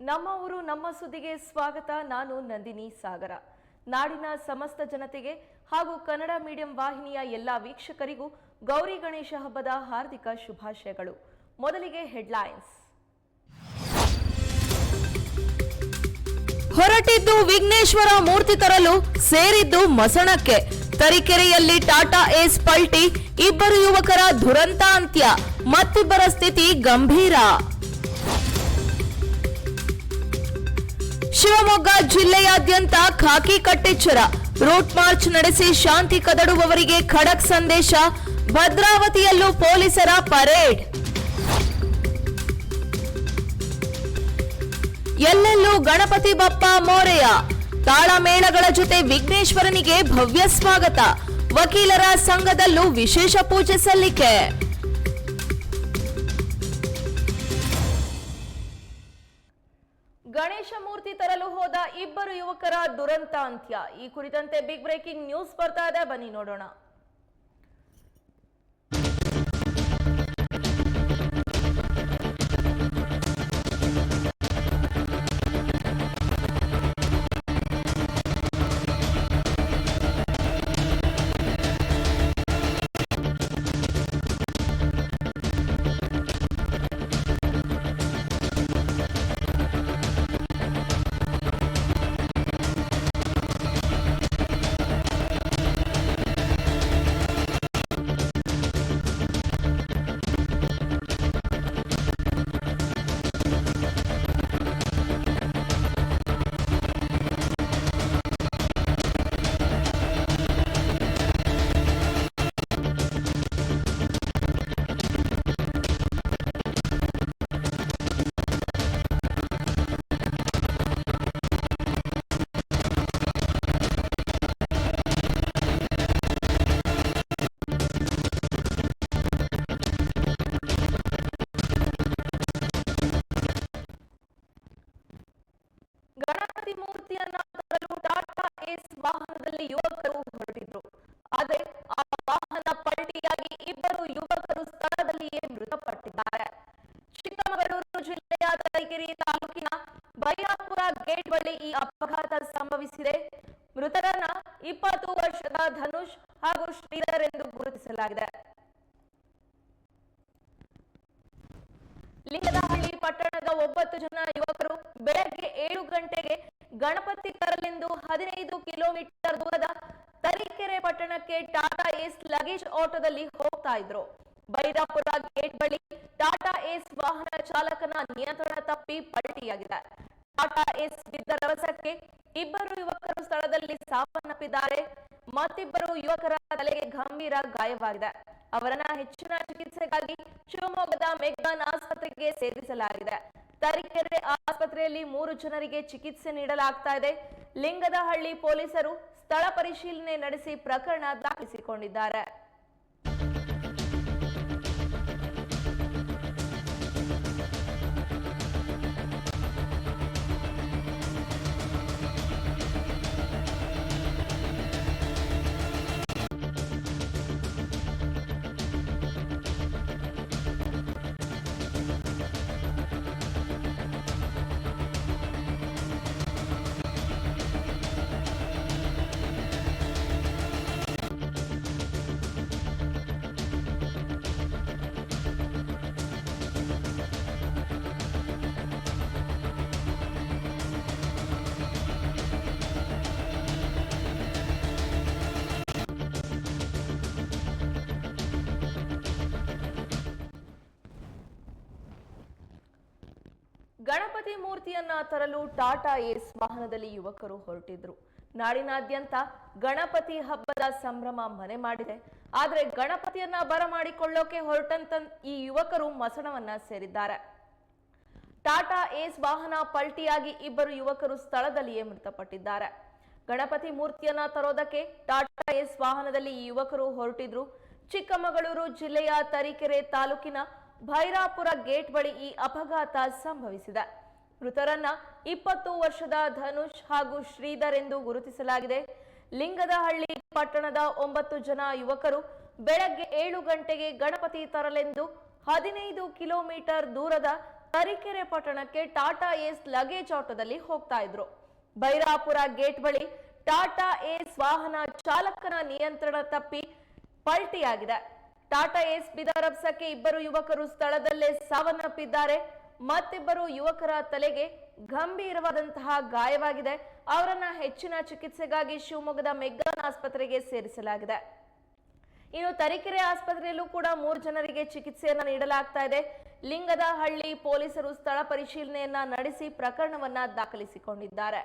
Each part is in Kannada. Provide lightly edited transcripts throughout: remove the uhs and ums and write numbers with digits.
ನಮ್ಮ ಊರು ನಮ್ಮ ಸುದ್ದಿಗೆ ಸ್ವಾಗತ. ನಾನು ನಂದಿನಿ ಸಾಗರ. ನಾಡಿನ ಸಮಸ್ತ ಜನತೆಗೆ ಹಾಗೂ ಕನ್ನಡ ಮೀಡಿಯಂ ವಾಹಿನಿಯ ಎಲ್ಲ ವೀಕ್ಷಕರಿಗೂ ಗೌರಿ ಗಣೇಶ ಹಬ್ಬದ ಹಾರ್ದಿಕ ಶುಭಾಶಯಗಳು. ಮೊದಲಿಗೆ ಹೆಡ್ಲೈನ್ಸ್. ಹೊರಟಿದ್ದು ವಿಘ್ನೇಶ್ವರ ಮೂರ್ತಿ ತರಲು, ಸೇರಿದ್ದು ಮಸಣಕ್ಕೆ. ತರೀಕೆರೆಯಲ್ಲಿ ಟಾಟಾ ಏಸ್ ಪಲ್ಟಿ, ಇಬ್ಬರು ಯುವಕರ ದುರಂತ ಅಂತ್ಯ, ಮತ್ತಿಬ್ಬರ ಸ್ಥಿತಿ ಗಂಭೀರ. ಶಿವಮೊಗ್ಗ ಜಿಲ್ಲೆಯಾದ್ಯಂತ ಖಾಕಿ ಕಟ್ಟೆಚ್ಚರ, ರೂಟ್ ಮಾರ್ಚ್ ನಡೆಸಿ ಶಾಂತಿ ಕದಡುವವರಿಗೆ ಖಡಕ್ ಸಂದೇಶ, ಭದ್ರಾವತಿಯಲ್ಲೂ ಪೊಲೀಸರ ಪರೇಡ್. ಎಲ್ಲೆಲ್ಲೂ ಗಣಪತಿ ಬಪ್ಪ ಮೋರೆಯ, ತಾಳಮೇಳಗಳ ಜೊತೆ ವಿಘ್ನೇಶ್ವರನಿಗೆ ಭವ್ಯ ಸ್ವಾಗತ, ವಕೀಲರ ಸಂಘದಲ್ಲೂ ವಿಶೇಷ ಪೂಜೆ ಸಲ್ಲಿಕೆ. ಗಣೇಶ ಮೂರ್ತಿ ತರಲು ಹೋದ ಇಬ್ಬರು ಯುವಕರ ದುರಂತ ಅಂತ್ಯ. ಈ ಕುರಿತಂತೆ ಬಿಗ್ ಬ್ರೇಕಿಂಗ್ ನ್ಯೂಸ್ ಬರ್ತಾ ಇದೆ, ಬನ್ನಿ ನೋಡೋಣ. ಗಣಪತಿ ಮೂರ್ತಿಯನ್ನ ತರಲು ಟಾಟಾ ಏಸ್ ವಾಹನದಲ್ಲಿ ಯುವಕರು ಹೊರಟಿದ್ರು. ಆದರೆ ಆ ವಾಹನ ಪಲ್ಟಿಯಾಗಿ ಇಬ್ಬರು ಯುವಕರು ಸ್ಥಳದಲ್ಲಿಯೇ ಮೃತಪಟ್ಟಿದ್ದಾರೆ. ಚಿಕ್ಕಮಗಳೂರು ಜಿಲ್ಲೆಯ ತರೀಕೆರೆ ತಾಲೂಕಿನ ಬೈರಾಪುರ ಗೇಟ್ ಬಳಿ ಈ ಅಪಘಾತ ಸಂಭವಿಸಿದೆ. ಮೃತರನ್ನ 20 ವರ್ಷದ ಧನುಷ್ ಹಾಗೂ ಶ್ರೀಧರ್ ಎಂದು ಗುರುತಿಸಲಾಗಿದೆ. ಲಿಂಗದಹಳ್ಳಿ ಪಟ್ಟಣದ 9 ಜನ ಯುವಕರು ಬೆಳಗ್ಗೆ 7 ಗಂಟೆಗೆ ಗಣಪತಿ ತರಲೆಂದು 15 ಕಿಲೋಮೀಟರ್ ದೂರದ ತರೀಕೆರೆ ಪಟ್ಟಣಕ್ಕೆ ಟಾಟಾ ಏಸ್ ಲಗೇಜ್ ಆಟೋದಲ್ಲಿ ಹೋಗ್ತಾ ಇದ್ರು. ಬೈರಾಪುರ ಗೇಟ್ ಬಳಿ ಟಾಟಾ ಏಸ್ ವಾಹನ ಚಾಲಕನ ನಿಯಂತ್ರಣ ತಪ್ಪಿ ಪಲ್ಟಿಯಾಗಿದೆ. ಟಾಟಾ ಏಸ್ ಬಿದ್ದ ರಭಸಕ್ಕೆ ಇಬ್ಬರು ಯುವಕರು ಸ್ಥಳದಲ್ಲಿ ಸಾವನ್ನಪ್ಪಿದ್ದಾರೆ. ಮತ್ತಿಬ್ಬರು ಯುವಕರ ತಲೆಗೆ ಗಂಭೀರ ಗಾಯವಾಗಿದೆ. ಅವರನ್ನ ಹೆಚ್ಚಿನ ಚಿಕಿತ್ಸೆಗಾಗಿ ಶಿವಮೊಗ್ಗದ ಮೆಗ್ಗಾನ್ ಆಸ್ಪತ್ರೆಗೆ ಸೇರಿಸಲಾಗಿದೆ. ತರೀಕೆರೆ ಆಸ್ಪತ್ರೆಯಲ್ಲಿ 3 ಜನರಿಗೆ ಚಿಕಿತ್ಸೆ ನೀಡಲಾಗ್ತಾ ಇದೆ. ಲಿಂಗದಹಳ್ಳಿ ಪೊಲೀಸರು ಸ್ಥಳ ಪರಿಶೀಲನೆ ನಡೆಸಿ ಪ್ರಕರಣ ದಾಖಲಿಸಿಕೊಂಡಿದ್ದಾರೆ. ಗಣಪತಿ ಮೂರ್ತಿಯನ್ನ ತರಲು ಟಾಟಾ ಏಸ್ ವಾಹನದಲ್ಲಿ ಯುವಕರು ಹೊರಟಿದ್ರು. ನಾಡಿನಾದ್ಯಂತ ಗಣಪತಿ ಹಬ್ಬದ ಸಂಭ್ರಮ ಮನೆ ಮಾಡಿದೆ. ಆದ್ರೆ ಗಣಪತಿಯನ್ನ ಬರಮಾಡಿಕೊಳ್ಳೋಕೆ ಹೊರಟಂತ ಈ ಯುವಕರು ಮಸಣವನ್ನ ಸೇರಿದ್ದಾರೆ. ಟಾಟಾ ಏಸ್ ವಾಹನ ಪಲ್ಟಿಯಾಗಿ ಇಬ್ಬರು ಯುವಕರು ಸ್ಥಳದಲ್ಲಿಯೇ ಮೃತಪಟ್ಟಿದ್ದಾರೆ. ಗಣಪತಿ ಮೂರ್ತಿಯನ್ನ ತರೋದಕ್ಕೆ ಟಾಟಾ ಏಸ್ ವಾಹನದಲ್ಲಿ ಈ ಯುವಕರು ಹೊರಟಿದ್ರು. ಚಿಕ್ಕಮಗಳೂರು ಜಿಲ್ಲೆಯ ತರೀಕೆರೆ ತಾಲೂಕಿನ ಭೈರಾಪುರ ಗೇಟ್ ಬಳಿ ಈ ಅಪಘಾತ ಸಂಭವಿಸಿದೆ. ಮೃತರನ್ನ 20 ವರ್ಷದ ಧನುಷ್ ಹಾಗೂ ಶ್ರೀಧರ್ ಎಂದು ಗುರುತಿಸಲಾಗಿದೆ. ಲಿಂಗದಹಳ್ಳಿ ಪಟ್ಟಣದ 9 ಜನ ಯುವಕರು ಬೆಳಗ್ಗೆ 7 ಗಂಟೆಗೆ ಗಣಪತಿ ತರಲೆಂದು 15 ಕಿಲೋಮೀಟರ್ ದೂರದ ತರೀಕೆರೆ ಪಟ್ಟಣಕ್ಕೆ ಟಾಟಾ ಏಸ್ ಲಗೇಜ್ ಆಟೋದಲ್ಲಿ ಹೋಗ್ತಾ ಇದ್ರು. ಬೈರಾಪುರ ಗೇಟ್ ಬಳಿ ಟಾಟಾ ಏಸ್ ವಾಹನ ಚಾಲಕನ ನಿಯಂತ್ರಣ ತಪ್ಪಿ ಪಲ್ಟಿಯಾಗಿದೆ. ಟಾಟಾ ಏಸ್ ಬಿದರಬ್ಸಕ್ಕೆ ಇಬ್ಬರು ಯುವಕರು ಸ್ಥಳದಲ್ಲೇ ಸಾವನ್ನಪ್ಪಿದ್ದಾರೆ. ಮತ್ತಿಬ್ಬರು ಯುವಕರ ತಲೆಗೆ ಗಂಭೀರವಾದಂತಹ ಗಾಯವಾಗಿದೆ. ಅವರನ್ನ ಹೆಚ್ಚಿನ ಚಿಕಿತ್ಸೆಗಾಗಿ ಶಿವಮೊಗ್ಗದ ಮೆಗ್ಗಾನ್ ಆಸ್ಪತ್ರೆಗೆ ಸೇರಿಸಲಾಗಿದೆ. ಇನ್ನು ತರೀಕೆರೆ ಆಸ್ಪತ್ರೆಯಲ್ಲೂ ಕೂಡ 3 ಜನರಿಗೆ ಚಿಕಿತ್ಸೆಯನ್ನ ನೀಡಲಾಗ್ತಾ ಇದೆ. ಲಿಂಗದಹಳ್ಳಿ ಪೊಲೀಸರು ಸ್ಥಳ ಪರಿಶೀಲನೆಯನ್ನ ನಡೆಸಿ ಪ್ರಕರಣವನ್ನ ದಾಖಲಿಸಿಕೊಂಡಿದ್ದಾರೆ.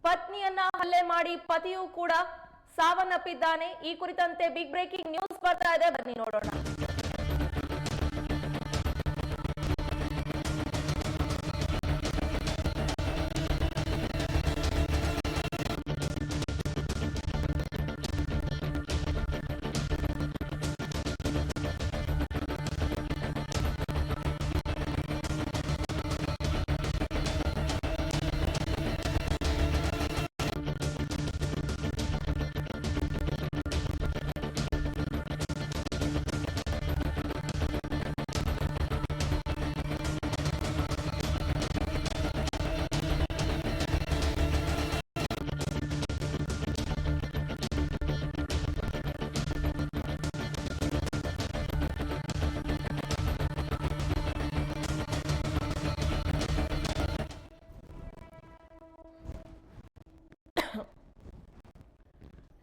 ಪತ್ನಿಯನ್ನ ಹಲ್ಲೆ ಮಾಡಿ ಪತಿಯೂ ಕೂಡ ಸಾವನ್ನಪ್ಪಿದ್ದಾನೆ. ಈ ಕುರಿತಂತೆ ಬಿಗ್ ಬ್ರೇಕಿಂಗ್ ನ್ಯೂಸ್ ಬರ್ತಾ ಇದೆ, ಬನ್ನಿ ನೋಡೋಣ.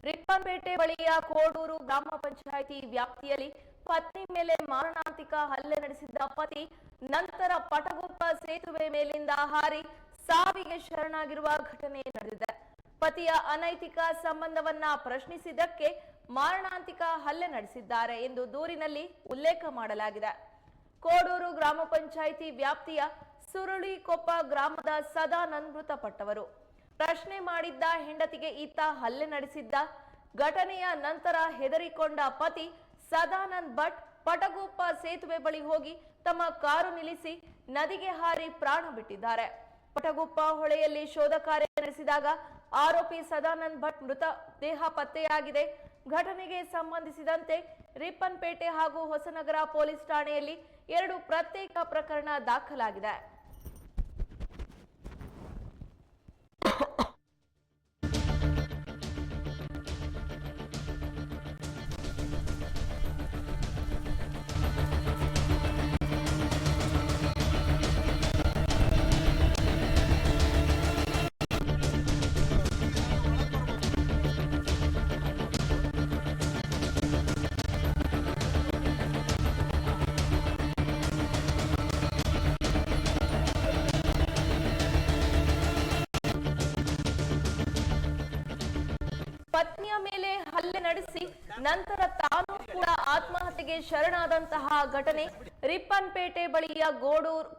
ರಿಪ್ಪನ್ಪೇಟೆ ಬಳಿಯ ಕೋಡೂರು ಗ್ರಾಮ ಪಂಚಾಯಿತಿ ವ್ಯಾಪ್ತಿಯಲ್ಲಿ ಪತ್ನಿ ಮೇಲೆ ಮಾರಣಾಂತಿಕ ಹಲ್ಲೆ ನಡೆಸಿದ್ದ ಪತಿ ನಂತರ ಪಟಗುಪ್ಪ ಸೇತುವೆ ಮೇಲಿಂದ ಹಾರಿ ಸಾವಿಗೆ ಶರಣಾಗಿರುವ ಘಟನೆ ನಡೆದಿದೆ. ಪತಿಯ ಅನೈತಿಕ ಸಂಬಂಧವನ್ನ ಪ್ರಶ್ನಿಸಿದ್ದಕ್ಕೆ ಮಾರಣಾಂತಿಕ ಹಲ್ಲೆ ನಡೆಸಿದ್ದಾರೆ ಎಂದು ದೂರಿನಲ್ಲಿ ಉಲ್ಲೇಖ ಮಾಡಲಾಗಿದೆ. ಕೋಡೂರು ಗ್ರಾಮ ಪಂಚಾಯಿತಿ ವ್ಯಾಪ್ತಿಯ ಸುರುಳಿಕೊಪ್ಪ ಗ್ರಾಮದ ಸದಾನಂದ್ ಮೃತಪಟ್ಟವರು. ಪ್ರಶ್ನೆ ಮಾಡಿದ್ದ ಹೆಂಡತಿಗೆ ಈತ ಹಲ್ಲೆ ನಡೆಸಿದ್ದ. ಘಟನೆಯ ನಂತರ ಹೆದರಿಕೊಂಡ ಪತಿ ಸದಾನಂದ್ ಭಟ್ ಪಟಗುಪ್ಪ ಸೇತುವೆ ಬಳಿ ಹೋಗಿ ತಮ್ಮ ಕಾರು ನಿಲ್ಲಿಸಿ ನದಿಗೆ ಹಾರಿ ಪ್ರಾಣ ಬಿಟ್ಟಿದ್ದಾರೆ. ಪಟಗುಪ್ಪ ಹೊಳೆಯಲ್ಲಿ ಶೋಧ ಕಾರ್ಯ ನಡೆಸಿದಾಗ ಆರೋಪಿ ಸದಾನಂದ್ ಭಟ್ ಮೃತ ದೇಹ ಪತ್ತೆಯಾಗಿದೆ. ಘಟನೆಗೆ ಸಂಬಂಧಿಸಿದಂತೆ ರಿಪ್ಪನ್ಪೇಟೆ ಹಾಗೂ ಹೊಸನಗರ ಪೊಲೀಸ್ ಠಾಣೆಯಲ್ಲಿ 2 ಪ್ರತ್ಯೇಕ ಪ್ರಕರಣ ದಾಖಲಾಗಿದೆ. ಪತ್ನಿಯ ಮೇಲೆ ಹಲ್ಲೆ ನಡೆಸಿ ನಂತರ ತಾನು ಕೂಡ ಆತ್ಮಹತ್ಯೆಗೆ ಶರಣಾದಂತಹ ಘಟನೆ ರಿಪ್ಪನ್ಪೇಟೆ ಬಳಿಯ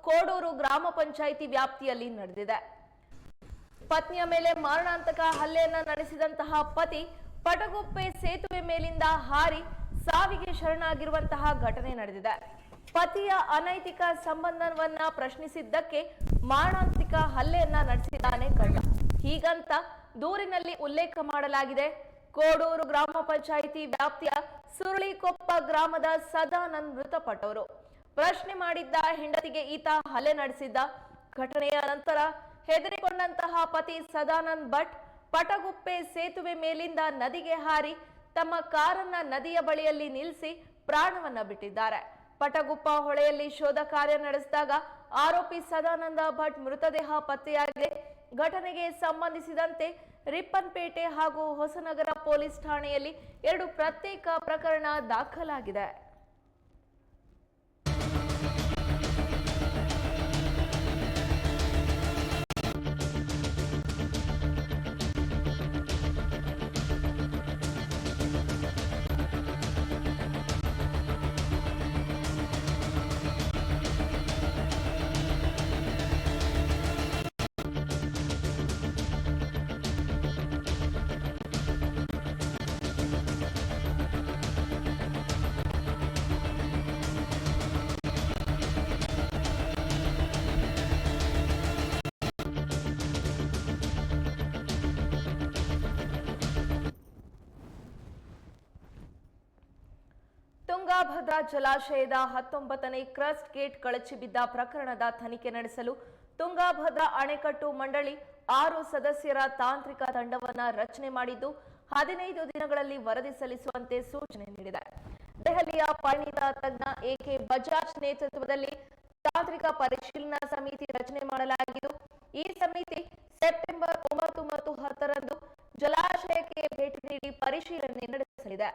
ಕೋಡೂರು ಗ್ರಾಮ ಪಂಚಾಯಿತಿ ವ್ಯಾಪ್ತಿಯಲ್ಲಿ ನಡೆದಿದೆ. ಪತ್ನಿಯ ಮೇಲೆ ಮಾರಣಾಂತಿಕ ಹಲ್ಲೆಯನ್ನ ನಡೆಸಿದಂತಹ ಪತಿ ಪಟಗುಪ್ಪೆ ಸೇತುವೆ ಮೇಲಿಂದ ಹಾರಿ ಸಾವಿಗೆ ಶರಣಾಗಿರುವಂತಹ ಘಟನೆ ನಡೆದಿದೆ. ಪತಿಯ ಅನೈತಿಕ ಸಂಬಂಧವನ್ನ ಪ್ರಶ್ನಿಸಿದ್ದಕ್ಕೆ ಮಾರಣಾಂತಿಕ ಹಲ್ಲೆಯನ್ನ ನಡೆಸಿದ್ದಾನೆ ಗಂಡ. ಹೀಗಂತ ದೂರಿನಲ್ಲಿ ಉಲ್ಲೇಖ ಮಾಡಲಾಗಿದೆ. ಕೋಡೂರು ಗ್ರಾಮ ಪಂಚಾಯಿತಿ ವ್ಯಾಪ್ತಿಯ ಸುರುಳಿಕೊಪ್ಪ ಗ್ರಾಮದ ಸದಾನಂದ್ ಮೃತಪಟ್ಟವರು. ಪ್ರಶ್ನೆ ಮಾಡಿದ್ದ ಹೆಂಡತಿಗೆ ಈತ ಹಲ್ಲೆ ನಡೆಸಿದ್ದ. ಘಟನೆಯ ನಂತರ ಹೆದರಿಕೊಂಡಂತಹ ಪತಿ ಸದಾನಂದ್ ಭಟ್ ಪಟಗುಪ್ಪೆ ಸೇತುವೆ ಮೇಲಿಂದ ನದಿಗೆ ಹಾರಿ ತಮ್ಮ ಕಾರನ್ನ ನದಿಯ ಬಳಿಯಲ್ಲಿ ನಿಲ್ಲಿಸಿ ಪ್ರಾಣವನ್ನ ಬಿಟ್ಟಿದ್ದಾರೆ. ಪಟಗುಪ್ಪ ಹೊಳೆಯಲ್ಲಿ ಶೋಧ ಕಾರ್ಯ ನಡೆಸಿದಾಗ ಆರೋಪಿ ಸದಾನಂದ ಭಟ್ ಮೃತದೇಹ ಪತ್ತೆಯಾಗಿದೆ. ಘಟನೆಗೆ ಸಂಬಂಧಿಸಿದಂತೆ ರಿಪ್ಪನ್ಪೇಟೆ ಹಾಗೂ ಹೊಸನಗರ ಪೊಲೀಸ್ ಠಾಣೆಯಲ್ಲಿ 2 ಪ್ರತ್ಯೇಕ ಪ್ರಕರಣ ದಾಖಲಾಗಿದೆ. ತುಂಗಾಭದ್ರಾ ಜಲಾಶಯದ 19ನೇ ಕ್ರಸ್ಟ್ ಗೇಟ್ ಕಳಚಿ ಬಿದ್ದ ಪ್ರಕರಣದ ತನಿಖೆ ನಡೆಸಲು ತುಂಗಾಭದ್ರಾ ಅಣೆಕಟ್ಟು ಮಂಡಳಿ 6 ಸದಸ್ಯರ ತಾಂತ್ರಿಕ ತಂಡವನ್ನು ರಚನೆ ಮಾಡಿದ್ದು 15 ದಿನಗಳಲ್ಲಿ ವರದಿ ಸಲ್ಲಿಸುವಂತೆ ಸೂಚನೆ ನೀಡಿದೆ. ದೆಹಲಿಯ ಪರಿಣಿತ ತಜ್ಞ ಎಕೆ ಬಜಾಜ್ ನೇತೃತ್ವದಲ್ಲಿ ತಾಂತ್ರಿಕ ಪರಿಶೀಲನಾ ಸಮಿತಿ ರಚನೆ ಮಾಡಲಾಗಿದ್ದು, ಈ ಸಮಿತಿ ಸೆಪ್ಟೆಂಬರ್ 9 ಮತ್ತು 10ರಂದು ಜಲಾಶಯಕ್ಕೆ ಭೇಟಿ ನೀಡಿ ಪರಿಶೀಲನೆ ನಡೆಸಲಿದೆ.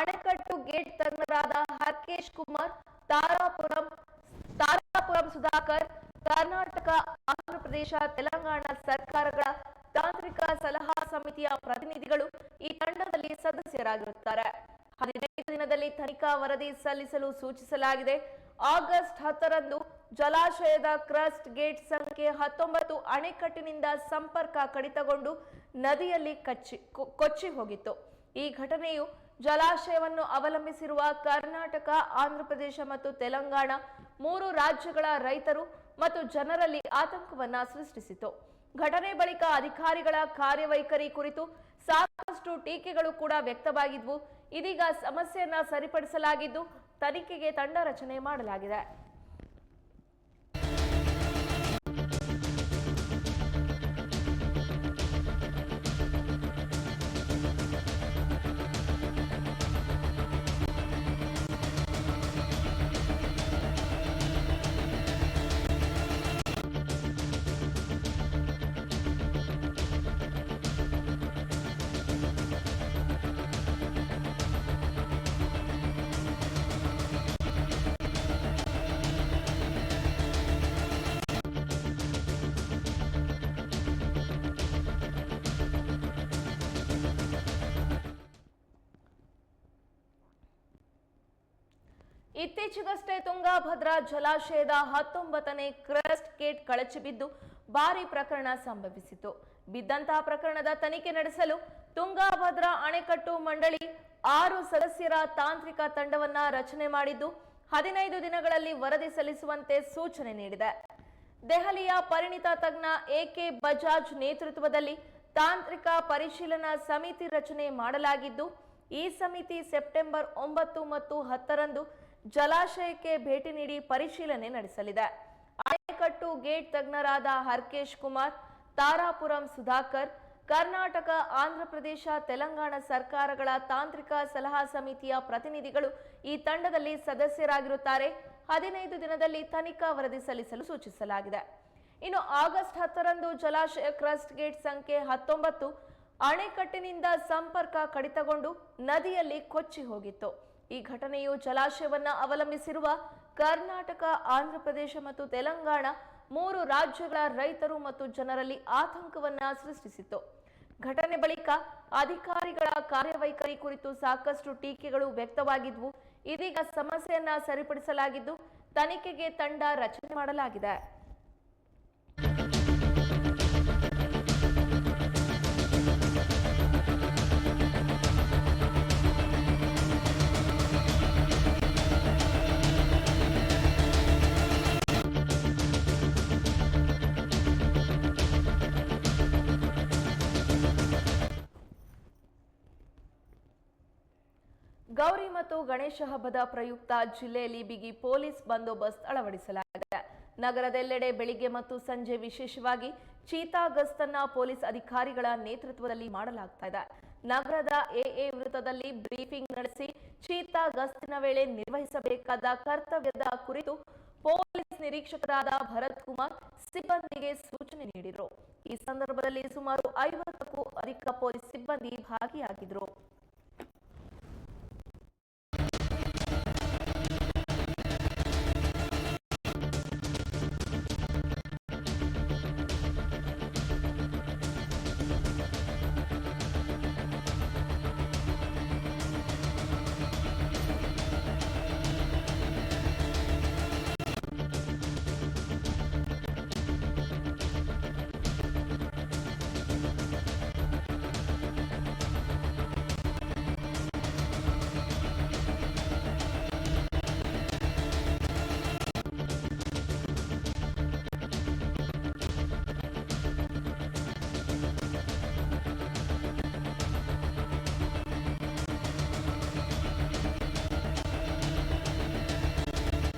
ಅಣೆಕಟ್ಟು ಗೇಟ್ ತಜ್ಞರಾದ ಹರ್ಕೇಶ್ ಕುಮಾರ್, ತಾರಾಪುರಂ ಸುಧಾಕರ್, ಕರ್ನಾಟಕ, ಆಂಧ್ರಪ್ರದೇಶ, ತೆಲಂಗಾಣ ಸರ್ಕಾರಗಳ ತಾಂತ್ರಿಕ ಸಲಹಾ ಸಮಿತಿಯ ಪ್ರತಿನಿಧಿಗಳು ಈ ತಂಡದಲ್ಲಿ ಸದಸ್ಯರಾಗಿರುತ್ತಾರೆ. 15 ದಿನದಲ್ಲಿ ತನಿಖಾ ವರದಿ ಸಲ್ಲಿಸಲು ಸೂಚಿಸಲಾಗಿದೆ. ಆಗಸ್ಟ್ 10ರಂದು ಜಲಾಶಯದ ಕ್ರಸ್ಟ್ ಗೇಟ್ ಸಂಖ್ಯೆ 19 ಅಣೆಕಟ್ಟಿನಿಂದ ಸಂಪರ್ಕ ಕಡಿತಗೊಂಡು ನದಿಯಲ್ಲಿ ಕೊಚ್ಚಿ ಹೋಗಿತ್ತು. ಈ ಘಟನೆಯು ಜಲಾಶಯವನ್ನು ಅವಲಂಬಿಸಿರುವ ಕರ್ನಾಟಕ, ಆಂಧ್ರಪ್ರದೇಶ ಮತ್ತು ತೆಲಂಗಾಣ 3 ರಾಜ್ಯಗಳ ರೈತರು ಮತ್ತು ಜನರಲ್ಲಿ ಆತಂಕವನ್ನ ಸೃಷ್ಟಿಸಿತು. ಘಟನೆ ಬಳಿಕ ಅಧಿಕಾರಿಗಳ ಕಾರ್ಯವೈಖರಿ ಕುರಿತು ಸಾಕಷ್ಟು ಟೀಕೆಗಳು ಕೂಡ ವ್ಯಕ್ತವಾಗಿದ್ವು. ಇದೀಗ ಸಮಸ್ಯೆಯನ್ನ ಸರಿಪಡಿಸಲಾಗಿದ್ದು ತನಿಖೆಗೆ ತಂಡ ರಚನೆ ಮಾಡಲಾಗಿದೆ. ಇತ್ತೀಚೆಗಷ್ಟೇ ತುಂಗಾಭದ್ರಾ ಜಲಾಶಯದ 19ನೇ ಕ್ರಸ್ಟ್ ಗೇಟ್ ಕಳಚಿ ಬಿದ್ದು ಭಾರಿ ಪ್ರಕರಣ ಸಂಭವಿಸಿತು. ಬಿದ್ದಂತಹ ಪ್ರಕರಣದ ತನಿಖೆ ನಡೆಸಲು ತುಂಗಾಭದ್ರಾ ಅಣೆಕಟ್ಟು ಮಂಡಳಿ 6 ಸದಸ್ಯರ ತಾಂತ್ರಿಕ ತಂಡವನ್ನ ರಚನೆ ಮಾಡಿದ್ದು 15 ದಿನಗಳಲ್ಲಿ ವರದಿ ಸಲ್ಲಿಸುವಂತೆ ಸೂಚನೆ ನೀಡಿದೆ. ದೆಹಲಿಯ ಪರಿಣಿತ ತಜ್ಞ ಎಕೆ ಬಜಾಜ್ ನೇತೃತ್ವದಲ್ಲಿ ತಾಂತ್ರಿಕ ಪರಿಶೀಲನಾ ಸಮಿತಿ ರಚನೆ ಮಾಡಲಾಗಿದ್ದು, ಈ ಸಮಿತಿ ಸೆಪ್ಟೆಂಬರ್ 9 ಮತ್ತು 10ರಂದು ಜಲಾಶಯಕ್ಕೆ ಭೇಟಿ ನೀಡಿ ಪರಿಶೀಲನೆ ನಡೆಸಲಿದೆ. ಅಣೆಕಟ್ಟು ಗೇಟ್ ತಜ್ಞರಾದ ಹರ್ಕೇಶ್ ಕುಮಾರ್, ತಾರಾಪುರಂ ಸುಧಾಕರ್, ಕರ್ನಾಟಕ, ಆಂಧ್ರಪ್ರದೇಶ, ತೆಲಂಗಾಣ ಸರ್ಕಾರಗಳ ತಾಂತ್ರಿಕ ಸಲಹಾ ಸಮಿತಿಯ ಪ್ರತಿನಿಧಿಗಳು ಈ ತಂಡದಲ್ಲಿ ಸದಸ್ಯರಾಗಿರುತ್ತಾರೆ. 15 ದಿನದಲ್ಲಿ ತನಿಖಾ ವರದಿ ಸಲ್ಲಿಸಲು ಸೂಚಿಸಲಾಗಿದೆ. ಇನ್ನು ಆಗಸ್ಟ್ 10ರಂದು ಜಲಾಶಯ ಕ್ರಸ್ಟ್ ಗೇಟ್ ಸಂಖ್ಯೆ 19 ಅಣೆಕಟ್ಟಿನಿಂದ ಸಂಪರ್ಕ ಕಡಿತಗೊಂಡು ನದಿಯಲ್ಲಿ ಕೊಚ್ಚಿ ಹೋಗಿತ್ತು. ಈ ಘಟನೆಯು ಜಲಾಶಯವನ್ನ ಅವಲಂಬಿಸಿರುವ ಕರ್ನಾಟಕ, ಆಂಧ್ರಪ್ರದೇಶ ಮತ್ತು ತೆಲಂಗಾಣ 3 ರಾಜ್ಯಗಳ ರೈತರು ಮತ್ತು ಜನರಲ್ಲಿ ಆತಂಕವನ್ನ ಸೃಷ್ಟಿಸಿತು. ಘಟನೆ ಬಳಿಕ ಅಧಿಕಾರಿಗಳ ಕಾರ್ಯವೈಖರಿ ಕುರಿತು ಸಾಕಷ್ಟು ಟೀಕೆಗಳು ವ್ಯಕ್ತವಾಗಿದ್ವು. ಇದೀಗ ಸಮಸ್ಯೆಯನ್ನ ಸರಿಪಡಿಸಲಾಗಿದ್ದು ತನಿಖೆಗೆ ತಂಡ ರಚನೆ ಮಾಡಲಾಗಿದೆ. ಗೌರಿ ಮತ್ತು ಗಣೇಶ ಹಬ್ಬದ ಪ್ರಯುಕ್ತ ಜಿಲ್ಲೆಯಲ್ಲಿ ಬಿಗಿ ಪೊಲೀಸ್ ಬಂದೋಬಸ್ತ್ ಅಳವಡಿಸಲಾಗಿದೆ. ನಗರದೆಲ್ಲೆಡೆ ಬೆಳಿಗ್ಗೆ ಮತ್ತು ಸಂಜೆ ವಿಶೇಷವಾಗಿ ಚೀತಾ ಗಸ್ತನ್ನ ಪೊಲೀಸ್ ಅಧಿಕಾರಿಗಳ ನೇತೃತ್ವದಲ್ಲಿ ಮಾಡಲಾಗ್ತಾ ಇದೆ. ನಗರದ ಎಎ ವೃತ್ತದಲ್ಲಿ ಬ್ರೀಫಿಂಗ್ ನಡೆಸಿ ಚೀತಾ ಗಸ್ತಿನ ವೇಳೆ ನಿರ್ವಹಿಸಬೇಕಾದ ಕರ್ತವ್ಯದ ಕುರಿತು ಪೊಲೀಸ್ ನಿರೀಕ್ಷಕರಾದ ಭರತ್ ಕುಮಾರ್ ಸಿಬ್ಬಂದಿಗೆ ಸೂಚನೆ ನೀಡಿದರು. ಈ ಸಂದರ್ಭದಲ್ಲಿ ಸುಮಾರು 50ಕ್ಕೂ ಅಧಿಕ ಪೊಲೀಸ್ ಸಿಬ್ಬಂದಿ ಭಾಗಿಯಾಗಿದ್ದರು.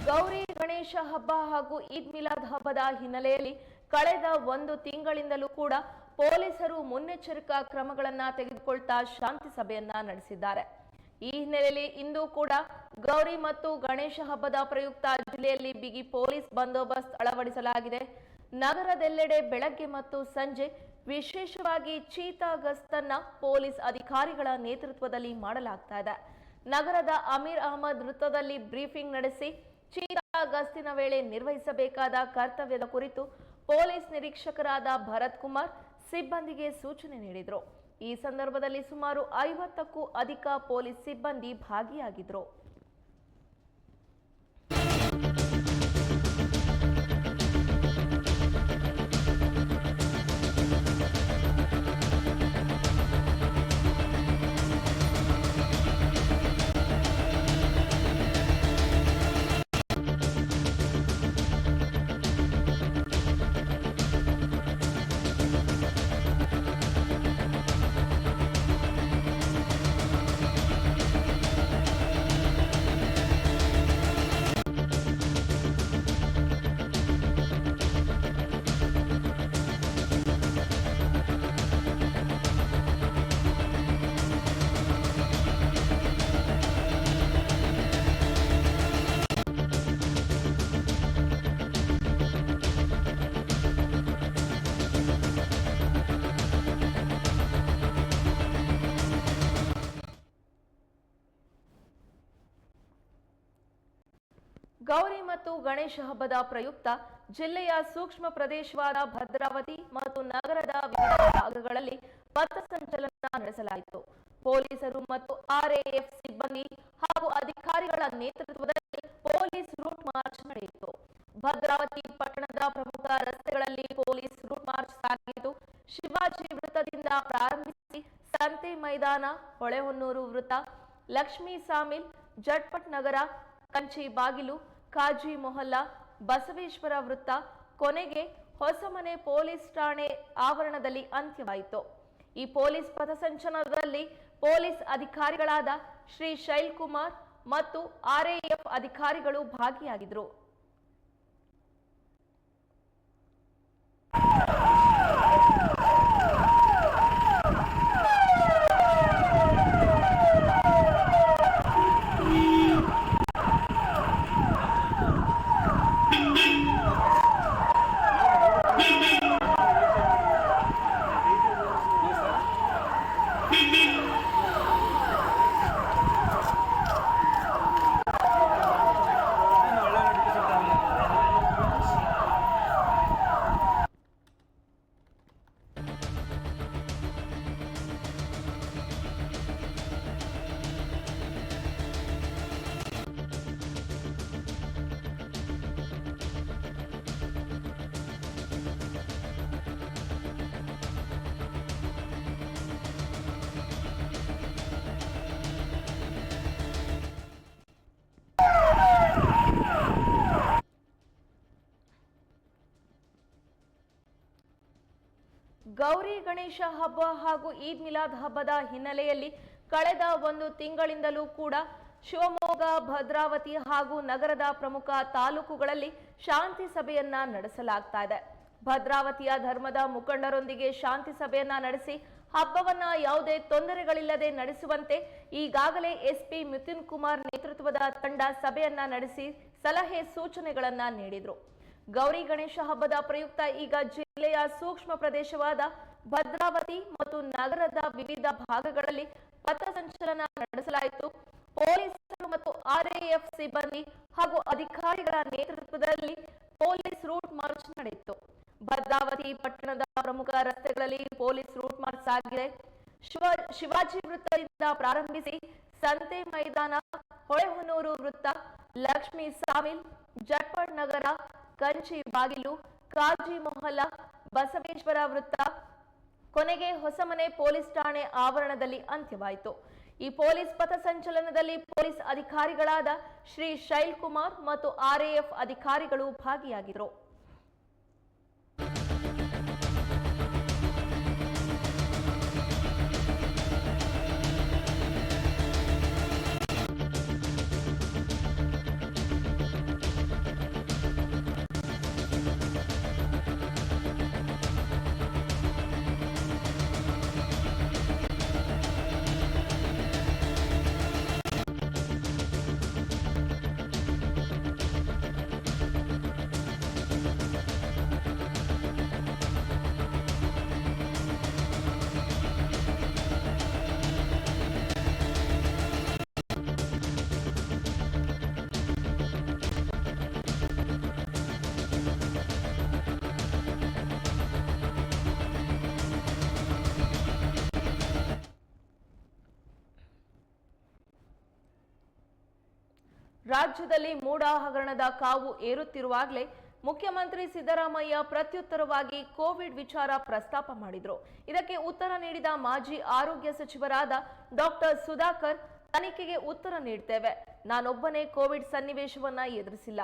ಗೌರಿ ಗಣೇಶ ಹಬ್ಬ ಹಾಗೂ ಈದ್ ಮಿಲಾದ್ ಹಬ್ಬದ ಹಿನ್ನೆಲೆಯಲ್ಲಿ ಕಳೆದ 1 ತಿಂಗಳಿಂದಲೂ ಕೂಡ ಪೊಲೀಸರು ಮುನ್ನೆಚ್ಚರಿಕಾ ಕ್ರಮಗಳನ್ನು ತೆಗೆದುಕೊಳ್ತಾ ಶಾಂತಿ ಸಭೆಯನ್ನ ನಡೆಸಿದ್ದಾರೆ. ಈ ಹಿನ್ನೆಲೆಯಲ್ಲಿ ಇಂದು ಕೂಡ ಗೌರಿ ಮತ್ತು ಗಣೇಶ ಹಬ್ಬದ ಪ್ರಯುಕ್ತ ಜಿಲ್ಲೆಯಲ್ಲಿ ಬಿಗಿ ಪೊಲೀಸ್ ಬಂದೋಬಸ್ತ್ ಅಳವಡಿಸಲಾಗಿದೆ. ನಗರದೆಲ್ಲೆಡೆ ಬೆಳಗ್ಗೆ ಮತ್ತು ಸಂಜೆ ವಿಶೇಷವಾಗಿ ಚೀತಾ ಗಸ್ತನ್ನ ಪೊಲೀಸ್ ಅಧಿಕಾರಿಗಳ ನೇತೃತ್ವದಲ್ಲಿ ಮಾಡಲಾಗ್ತಾ ಇದೆ. ನಗರದ ಅಮೀರ್ ಅಹಮದ್ ವೃತ್ತದಲ್ಲಿ ಬ್ರೀಫಿಂಗ್ ನಡೆಸಿ ಚೀತಾ ಗಸ್ತಿನ ವೇಳೆ ನಿರ್ವಹಿಸಬೇಕಾದ ಕರ್ತವ್ಯದ ಕುರಿತು ಪೊಲೀಸ್ ನಿರೀಕ್ಷಕರಾದ ಭರತ್ ಕುಮಾರ್ ಸಿಬ್ಬಂದಿಗೆ ಸೂಚನೆ ನೀಡಿದರು. ಈ ಸಂದರ್ಭದಲ್ಲಿ ಸುಮಾರು 50ಕ್ಕೂ ಅಧಿಕ ಪೊಲೀಸ್ ಸಿಬ್ಬಂದಿ ಭಾಗಿಯಾಗಿದ್ದರು. ಗೌರಿ ಮತ್ತು ಗಣೇಶ ಹಬ್ಬದ ಪ್ರಯುಕ್ತ ಜಿಲ್ಲೆಯ ಸೂಕ್ಷ್ಮ ಪ್ರದೇಶವಾದ ಭದ್ರಾವತಿ ಮತ್ತು ನಗರದ ವಿವಿಧ ಭಾಗಗಳಲ್ಲಿ ಪಥಸಂಚಲನ ನಡೆಸಲಾಯಿತು. ಪೊಲೀಸರು ಮತ್ತು ಆರ್ಎಎಫ್ ಸಿಬ್ಬಂದಿ ಹಾಗೂ ಅಧಿಕಾರಿಗಳ ನೇತೃತ್ವದಲ್ಲಿ ಪೊಲೀಸ್ ರೂಟ್ ಮಾರ್ಚ್ ನಡೆಯಿತು. ಭದ್ರಾವತಿ ಪಟ್ಟಣದ ಪ್ರಮುಖ ರಸ್ತೆಗಳಲ್ಲಿ ಪೊಲೀಸ್ ರೂಟ್ ಮಾರ್ಚ್ ಸಾಗಿತು. ಶಿವಾಜಿ ವೃತ್ತದಿಂದ ಪ್ರಾರಂಭಿಸಿ ಸಂತೆ ಮೈದಾನ, ಹೊಳೆಹೊನ್ನೂರು ವೃತ್ತ, ಲಕ್ಷ್ಮೀ ಸಾಮಿಲ್, ಜಟ್ಪಟ್ ನಗರ, ಕಂಚಿ ಬಾಗಿಲು, ಕಾಜಿ ಮೊಹಲ್ಲಾ, ಬಸವೇಶ್ವರ ವೃತ್ತ, ಕೊನೆಗೆ ಹೊಸಮನೆ ಪೊಲೀಸ್ ಠಾಣೆ ಆವರಣದಲ್ಲಿ ಅಂತ್ಯವಾಯಿತು. ಈ ಪೊಲೀಸ್ ಪಥಸಂಚಲನದಲ್ಲಿ ಪೊಲೀಸ್ ಅಧಿಕಾರಿಗಳಾದ ಶ್ರೀ ಶೈಲ್ ಕುಮಾರ್ ಮತ್ತು ಆರ್ಎಎಫ್ ಅಧಿಕಾರಿಗಳು ಭಾಗಿಯಾಗಿದ್ದರು. ಗೌರಿ ಗಣೇಶ ಹಬ್ಬ ಹಾಗೂ ಈದ್ ಮಿಲಾದ್ ಹಬ್ಬದ ಹಿನ್ನೆಲೆಯಲ್ಲಿ ಕಳೆದ 1 ತಿಂಗಳಿಂದಲೂ ಕೂಡ ಶಿವಮೊಗ್ಗ, ಭದ್ರಾವತಿ ಹಾಗೂ ನಗರದ ಪ್ರಮುಖ ತಾಲೂಕುಗಳಲ್ಲಿ ಶಾಂತಿ ಸಭೆಯನ್ನ ನಡೆಸಲಾಗ್ತಾ ಇದೆ. ಭದ್ರಾವತಿಯ ಧರ್ಮದ ಮುಖಂಡರೊಂದಿಗೆ ಶಾಂತಿ ಸಭೆಯನ್ನ ನಡೆಸಿ ಹಬ್ಬವನ್ನ ಯಾವುದೇ ತೊಂದರೆಗಳಿಲ್ಲದೆ ನಡೆಸುವಂತೆ ಈಗಾಗಲೇ ಎಸ್ಪಿ ಮಿಥುನ್ ಕುಮಾರ್ ನೇತೃತ್ವದ ತಂಡ ಸಭೆಯನ್ನ ನಡೆಸಿ ಸಲಹೆ ಸೂಚನೆಗಳನ್ನ ನೀಡಿದ್ರು. ಗೌರಿ ಗಣೇಶ ಹಬ್ಬದ ಪ್ರಯುಕ್ತ ಈಗ ಜಿಲ್ಲೆಯ ಸೂಕ್ಷ್ಮ ಪ್ರದೇಶವಾದ ಭದ್ರಾವತಿ ಮತ್ತು ನಗರದ ವಿವಿಧ ಭಾಗಗಳಲ್ಲಿ ಪಥಸಂಚಲನ ನಡೆಸಲಾಯಿತು. ಪೊಲೀಸರು ಮತ್ತು ಆರ್ಎಎಫ್ ಸಿಬ್ಬಂದಿ ಹಾಗೂ ಅಧಿಕಾರಿಗಳ ನೇತೃತ್ವದಲ್ಲಿ ಪೊಲೀಸ್ ರೂಟ್ ಮಾರ್ಚ್ ನಡೆಯಿತು. ಭದ್ರಾವತಿ ಪಟ್ಟಣದ ಪ್ರಮುಖ ರಸ್ತೆಗಳಲ್ಲಿ ಪೊಲೀಸ್ ರೂಟ್ ಮಾರ್ಚ್ ಸಾಗಿದೆ. ಶಿವಾಜಿ ವೃತ್ತದಿಂದ ಪ್ರಾರಂಭಿಸಿ ಸಂತೆ ಮೈದಾನ, ಹೊಳೆಹೊನ್ನೂರು ವೃತ್ತ, ಲಕ್ಷ್ಮೀ ಸಾಮಿಲ್, ಜಟ್ಪಟ್ ನಗರ, ಕಂಚಿ ಬಾಗಿಲು, ಕಾಜಿ ಮೊಹಲ್ಲಾ, ಬಸವೇಶ್ವರ ವೃತ್ತ, ಕೊನೆಗೆ ಹೊಸಮನೆ ಪೊಲೀಸ್ ಠಾಣೆ ಆವರಣದಲ್ಲಿ ಅಂತ್ಯವಾಯಿತು. ಈ ಪೊಲೀಸ್ ಪಥಸಂಚಲನದಲ್ಲಿ ಪೊಲೀಸ್ ಅಧಿಕಾರಿಗಳಾದ ಶ್ರೀ ಶೈಲ್ ಕುಮಾರ್ ಮತ್ತು ಆರ್ಎಎಫ್ ಅಧಿಕಾರಿಗಳು ಭಾಗಿಯಾಗಿದ್ದರು. ರಾಜ್ಯದಲ್ಲಿ ಮೂಡ ಹಗರಣದ ಕಾವು ಏರುತ್ತಿರುವಾಗಲೇ ಮುಖ್ಯಮಂತ್ರಿ ಸಿದ್ದರಾಮಯ್ಯ ಪ್ರತ್ಯುತ್ತರವಾಗಿ ಕೋವಿಡ್ ವಿಚಾರ ಪ್ರಸ್ತಾಪ ಮಾಡಿದ್ರು. ಇದಕ್ಕೆ ಉತ್ತರ ನೀಡಿದ ಮಾಜಿ ಆರೋಗ್ಯ ಸಚಿವರಾದ ಡಾಕ್ಟರ್ ಸುಧಾಕರ್, ತನಿಖೆಗೆ ಉತ್ತರ ನೀಡ್ತೇವೆ. ನಾನೊಬ್ಬನೇ ಕೋವಿಡ್ ಸನ್ನಿವೇಶವನ್ನ ಎದುರಿಸಿಲ್ಲ.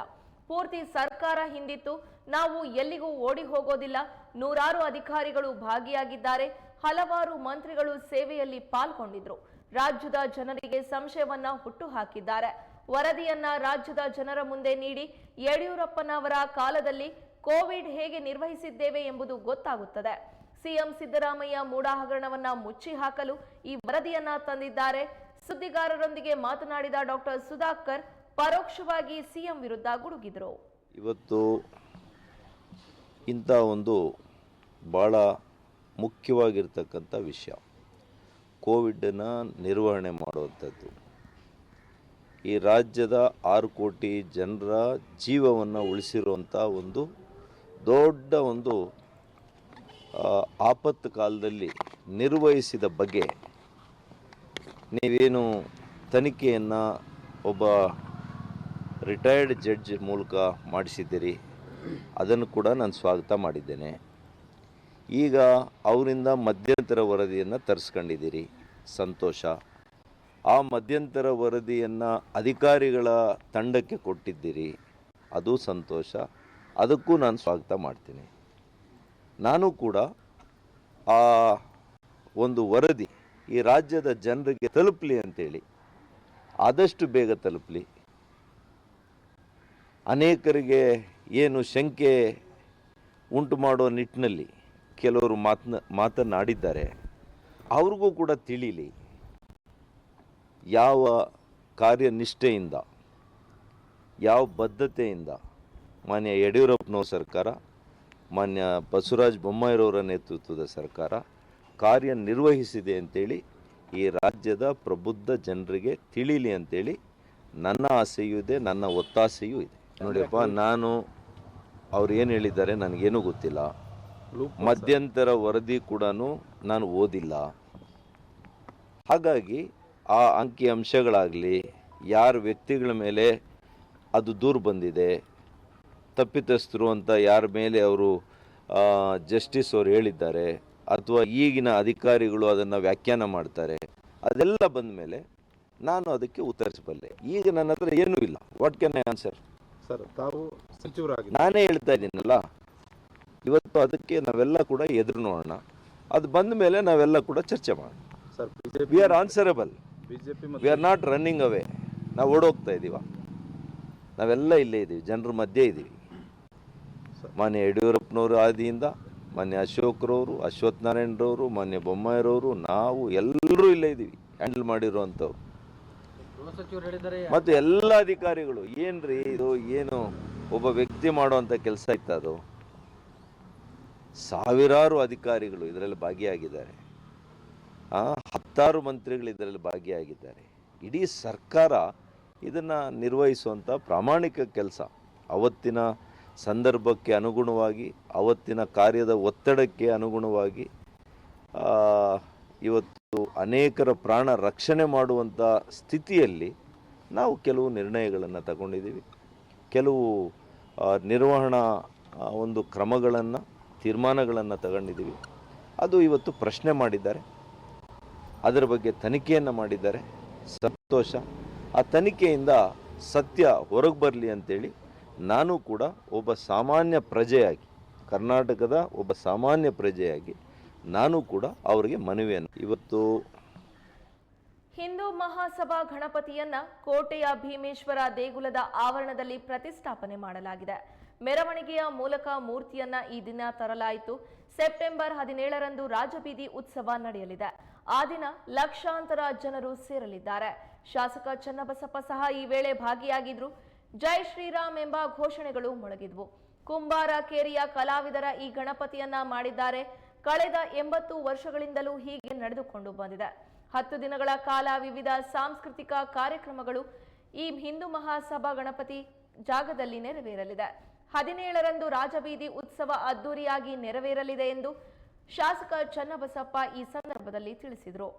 ಪೂರ್ತಿ ಸರ್ಕಾರ ಹಿಂದಿತ್ತು. ನಾವು ಎಲ್ಲಿಗೂ ಓಡಿ ಹೋಗೋದಿಲ್ಲ. ನೂರಾರು ಅಧಿಕಾರಿಗಳು ಭಾಗಿಯಾಗಿದ್ದಾರೆ. ಹಲವಾರು ಮಂತ್ರಿಗಳು ಸೇವೆಯಲ್ಲಿ ಪಾಲ್ಗೊಂಡಿದ್ರು. ರಾಜ್ಯದ ಜನರಿಗೆ ಸಂಶಯವನ್ನ ಹುಟ್ಟು ಹಾಕಿದ್ದಾರೆ. ವರದಿಯನ್ನ ರಾಜ್ಯದ ಜನರ ಮುಂದೆ ನೀಡಿ ಯಡಿಯೂರಪ್ಪನವರ ಕಾಲದಲ್ಲಿ ಕೋವಿಡ್ ಹೇಗೆ ನಿರ್ವಹಿಸಿದ್ದೇವೆ ಎಂಬುದು ಗೊತ್ತಾಗುತ್ತದೆ. ಸಿಎಂ ಸಿದ್ದರಾಮಯ್ಯ ಮೂಡ ಹಗರಣವನ್ನ ಮುಚ್ಚಿ ಹಾಕಲು ಈ ವರದಿಯನ್ನ ತಂದಿದ್ದಾರೆ. ಸುದ್ದಿಗಾರರೊಂದಿಗೆ ಮಾತನಾಡಿದ ಡಾಕ್ಟರ್ ಸುಧಾಕರ್ ಪರೋಕ್ಷವಾಗಿ ಸಿಎಂ ವಿರುದ್ಧ ಗುಡುಗಿದರು. ಇವತ್ತು ಇಂಥ ಒಂದು ಬಹಳ ಮುಖ್ಯವಾಗಿರ್ತಕ್ಕಂಥ ವಿಷಯ ಕೋವಿಡ್ನ ನಿರ್ವಹಣೆ ಮಾಡುವಂಥದ್ದು. ಈ ರಾಜ್ಯದ 6 ಕೋಟಿ ಜನರ ಜೀವವನ್ನು ಉಳಿಸಿರುವಂಥ ಒಂದು ದೊಡ್ಡ ಒಂದು ಆಪತ್ತು ಕಾಲದಲ್ಲಿ ನಿರ್ವಹಿಸಿದ ಬಗ್ಗೆ ನೀವೇನು ತನಿಖೆಯನ್ನು ಒಬ್ಬ ರಿಟೈರ್ಡ್ ಜಡ್ಜ್ ಮೂಲಕ ಮಾಡಿಸಿದ್ದೀರಿ, ಅದನ್ನು ಕೂಡ ನಾನು ಸ್ವಾಗತ ಮಾಡಿದ್ದೇನೆ. ಈಗ ಅವರಿಂದ ಮಧ್ಯಂತರ ವರದಿಯನ್ನು ತರಿಸ್ಕೊಂಡಿದ್ದೀರಿ, ಸಂತೋಷ. ಆ ಮಧ್ಯಂತರ ವರದಿಯನ್ನು ಅಧಿಕಾರಿಗಳ ತಂಡಕ್ಕೆ ಕೊಟ್ಟಿದ್ದೀರಿ, ಅದು ಸಂತೋಷ. ಅದಕ್ಕೂ ನಾನು ಸ್ವಾಗತ ಮಾಡ್ತೀನಿ. ನಾನು ಕೂಡ ಆ ಒಂದು ವರದಿ ಈ ರಾಜ್ಯದ ಜನರಿಗೆ ತಲುಪಲಿ ಅಂತೇಳಿ, ಆದಷ್ಟು ಬೇಗ ತಲುಪಲಿ. ಅನೇಕರಿಗೆ ಏನು ಶಂಕೆ ಉಂಟು ಮಾಡೋ ನಿಟ್ಟಿನಲ್ಲಿ ಕೆಲವರು ಮಾತನಾಡಿದ್ದಾರೆ, ಅವ್ರಿಗೂ ಕೂಡ ತಿಳಿಲಿ. ಯಾವ ಕಾರ್ಯನಿಷ್ಠೆಯಿಂದ, ಯಾವ ಬದ್ಧತೆಯಿಂದ ಮಾನ್ಯ ಯಡಿಯೂರಪ್ಪನವ್ರ ಸರ್ಕಾರ, ಮಾನ್ಯ ಬಸವರಾಜ ಬೊಮ್ಮಾಯಿರವರ ನೇತೃತ್ವದ ಸರ್ಕಾರ ಕಾರ್ಯನಿರ್ವಹಿಸಿದೆ ಅಂತೇಳಿ ಈ ರಾಜ್ಯದ ಪ್ರಬುದ್ಧ ಜನರಿಗೆ ತಿಳಿಲಿ ಅಂತೇಳಿ ನನ್ನ ಆಸೆಯೂ ಇದೆ, ನನ್ನ ಒತ್ತಾಸೆಯೂ ಇದೆ. ನೋಡಿಯಪ್ಪ, ನಾನು ಅವ್ರು ಏನು ಹೇಳಿದ್ದಾರೆ ನನಗೇನೂ ಗೊತ್ತಿಲ್ಲ. ಮಧ್ಯಂತರ ವರದಿ ಕೂಡ ನಾನು ಓದಿಲ್ಲ. ಹಾಗಾಗಿ ಆ ಅಂಕಿ ಅಂಶಗಳಾಗಲಿ, ಯಾರ ವ್ಯಕ್ತಿಗಳ ಮೇಲೆ ಅದು ದೂರು ಬಂದಿದೆ, ತಪ್ಪಿತಸ್ಥರು ಅಂತ ಯಾರ ಮೇಲೆ ಅವರು ಜಸ್ಟಿಸ್ ಅವರು ಹೇಳಿದ್ದಾರೆ, ಅಥವಾ ಈಗಿನ ಅಧಿಕಾರಿಗಳು ಅದನ್ನು ವ್ಯಾಖ್ಯಾನ ಮಾಡ್ತಾರೆ, ಅದೆಲ್ಲ ಬಂದ ಮೇಲೆ ನಾನು ಅದಕ್ಕೆ ಉತ್ತರಿಸಬಲ್ಲೆ. ಈಗ ನನ್ನ ಹತ್ರ ಏನೂ ಇಲ್ಲ. What can I answer? Sir, ತಾವು ಸಚಿವರಾಗಿ ನಾನೇ ಹೇಳ್ತಾ ಇದ್ದೀನಲ್ಲ, ಇವತ್ತು ಅದಕ್ಕೆ ನಾವೆಲ್ಲ ಕೂಡ ಎದುರು ನೋಡೋಣ. ಅದು ಬಂದ ಮೇಲೆ ನಾವೆಲ್ಲ ಕೂಡ ಚರ್ಚೆ ಮಾಡೋಣ. Sir, we are answerable. BJP we are not running ಅವೇ. ನಾವು ಓಡೋಗ್ತಾ ಇದ್ದೀವ? ನಾವೆಲ್ಲ ಇಲ್ಲೇ ಇದ್ದೀವಿ, ಜನರ ಮಧ್ಯೆ ಇದ್ದೀವಿ. ಮಾನ್ಯ ಯಡಿಯೂರಪ್ಪನವರು ಆದಿಯಿಂದ ಮಾನ್ಯ ಅಶೋಕ್ರವರು, ಅಶ್ವಥ್ ನಾರಾಯಣರವರು, ಮಾನ್ಯ ಬೊಮ್ಮಾಯಿರವರು, ನಾವು ಎಲ್ಲರೂ ಇಲ್ಲೇ ಇದ್ದೀವಿ, ಹ್ಯಾಂಡಲ್ ಮಾಡಿರುವಂಥವ್ರು. ಮತ್ತು ಎಲ್ಲ ಅಧಿಕಾರಿಗಳು. ಏನ್ರಿ ಇದು, ಏನು ಒಬ್ಬ ವ್ಯಕ್ತಿ ಮಾಡುವಂಥ ಕೆಲಸ ಇತ್ತು ಅದು? ಸಾವಿರಾರು ಅಧಿಕಾರಿಗಳು ಇದರಲ್ಲಿ ಭಾಗಿಯಾಗಿದ್ದಾರೆ, ಹತ್ತಾರು ಮಂತ್ರಿಗಳು ಇದರಲ್ಲಿ ಭಾಗಿಯಾಗಿದ್ದಾರೆ. ಇಡೀ ಸರ್ಕಾರ ಇದನ್ನು ನಿರ್ವಹಿಸುವಂಥ ಪ್ರಾಮಾಣಿಕ ಕೆಲಸ. ಅವತ್ತಿನ ಸಂದರ್ಭಕ್ಕೆ ಅನುಗುಣವಾಗಿ, ಅವತ್ತಿನ ಕಾರ್ಯದ ಒತ್ತಡಕ್ಕೆ ಅನುಗುಣವಾಗಿ ಇವತ್ತು ಅನೇಕರ ಪ್ರಾಣ ರಕ್ಷಣೆ ಮಾಡುವಂಥ ಸ್ಥಿತಿಯಲ್ಲಿ ನಾವು ಕೆಲವು ನಿರ್ಣಯಗಳನ್ನು ತಗೊಂಡಿದ್ದೀವಿ. ಕೆಲವು ನಿರ್ವಹಣಾ ಒಂದು ಕ್ರಮಗಳನ್ನು, ತೀರ್ಮಾನಗಳನ್ನು ತಗೊಂಡಿದ್ದೀವಿ. ಅದು ಇವತ್ತು ಪ್ರಶ್ನೆ ಮಾಡಿದ್ದಾರೆ, ಅದರ ಬಗ್ಗೆ ತನಿಖೆಯನ್ನು ಮಾಡಿದ್ದಾರೆ. ಸಂತೋಷ. ಆ ತನಿಖೆಯಿಂದ ಸತ್ಯ ಹೊರಗೆ ಬರಲಿ ಅಂತೇಳಿ ನಾನು ಕೂಡ ಒಬ್ಬ ಸಾಮಾನ್ಯ ಪ್ರಜೆಯಾಗಿ, ಕರ್ನಾಟಕದ ಒಬ್ಬ ಸಾಮಾನ್ಯ ಪ್ರಜೆಯಾಗಿ ನಾನು ಕೂಡ ಅವರಿಗೆ ಮನವಿಯನ್ನು ಇವತ್ತು. ಹಿಂದೂ ಮಹಾಸಭಾ ಗಣಪತಿಯನ್ನ ಕೋಟೆಯ ಭೀಮೇಶ್ವರ ದೇಗುಲದ ಆವರಣದಲ್ಲಿ ಪ್ರತಿಷ್ಠಾಪನೆ ಮಾಡಲಾಗಿದೆ. ಮೆರವಣಿಗೆಯ ಮೂಲಕ ಮೂರ್ತಿಯನ್ನ ಈ ದಿನ ತರಲಾಯಿತು. ಸೆಪ್ಟೆಂಬರ್ 17ರಂದು ರಾಜಬೀದಿ ಉತ್ಸವ ನಡೆಯಲಿದೆ. ಆ ದಿನ ಲಕ್ಷಾಂತರ ಜನರು ಸೇರಲಿದ್ದಾರೆ. ಶಾಸಕ ಚನ್ನಬಸಪ್ಪ ಸಹ ಈ ವೇಳೆ ಭಾಗಿಯಾಗಿದ್ರು. ಜೈ ಶ್ರೀರಾಮ್ ಎಂಬ ಘೋಷಣೆಗಳು ಮೊಳಗಿದ್ವು. ಕುಂಬಾರ ಕೇರಿಯ ಕಲಾವಿದರ ಈ ಗಣಪತಿಯನ್ನ ಮಾಡಿದ್ದಾರೆ. ಕಳೆದ 80 ವರ್ಷಗಳಿಂದಲೂ ಹೀಗೆ ನಡೆದುಕೊಂಡು ಬಂದಿದೆ. 10 ದಿನಗಳ ಕಾಲ ವಿವಿಧ ಸಾಂಸ್ಕೃತಿಕ ಕಾರ್ಯಕ್ರಮಗಳು ಈ ಹಿಂದೂ ಮಹಾಸಭಾ ಗಣಪತಿ ಜಾಗದಲ್ಲಿ ನೆರವೇರಲಿದೆ. 17ರಂದು ರಾಜಬೀದಿ ಉತ್ಸವ ಅದ್ದೂರಿಯಾಗಿ ನೆರವೇರಲಿದೆ ಎಂದು ಶಾಸಕ ಚನ್ನಬಸಪ್ಪ ಈ ಸಂದರ್ಭದಲ್ಲಿ ತಿಳಿಸಿದರು.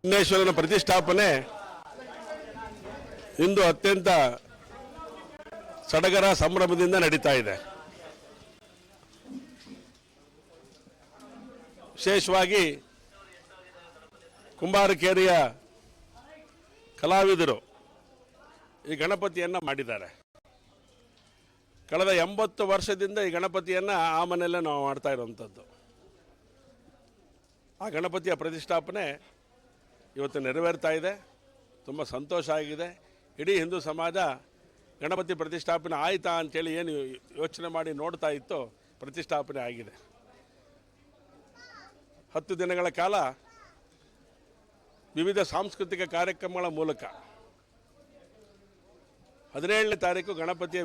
ವಿಘ್ನೇಶ್ವರನ ಪ್ರತಿಷ್ಠಾಪನೆ ಇಂದು ಅತ್ಯಂತ ಸಡಗರ ಸಂಭ್ರಮದಿಂದ ನಡೀತಾ ಇದೆ. ವಿಶೇಷವಾಗಿ ಕುಂಬಾರಕೇರಿಯ ಕಲಾವಿದರು ಈ ಗಣಪತಿಯನ್ನು ಮಾಡಿದ್ದಾರೆ. ಕಳೆದ 80 ವರ್ಷದಿಂದ ಈ ಗಣಪತಿಯನ್ನು ಆ ಮನೆಯಲ್ಲೇ ನಾವು ಮಾಡ್ತಾ ಇರುವಂಥದ್ದು. ಆ ಗಣಪತಿಯ ಪ್ರತಿಷ್ಠಾಪನೆ ಇವತ್ತು ನೆರವೇರ್ತಾ ಇದೆ. ತುಂಬ ಸಂತೋಷ ಆಗಿದೆ. ಇಡೀ ಹಿಂದೂ ಸಮಾಜ ಗಣಪತಿ ಪ್ರತಿಷ್ಠಾಪನೆ ಆಯಿತಾ ಅಂತೇಳಿ ಏನು ಯೋಚನೆ ಮಾಡಿ ನೋಡ್ತಾ ಇತ್ತು, ಪ್ರತಿಷ್ಠಾಪನೆ ಆಗಿದೆ. 10 ದಿನಗಳ ಕಾಲ ವಿವಿಧ ಸಾಂಸ್ಕೃತಿಕ ಕಾರ್ಯಕ್ರಮಗಳ ಮೂಲಕ 17ನೇ ತಾರೀಕು ಗಣಪತಿಯ